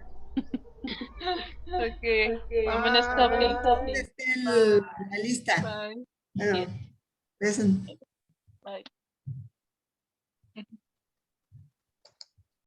Okay. I'm gonna stop it. ¿Dónde está la lista? Bye. Bueno, Yes. listen. Bye.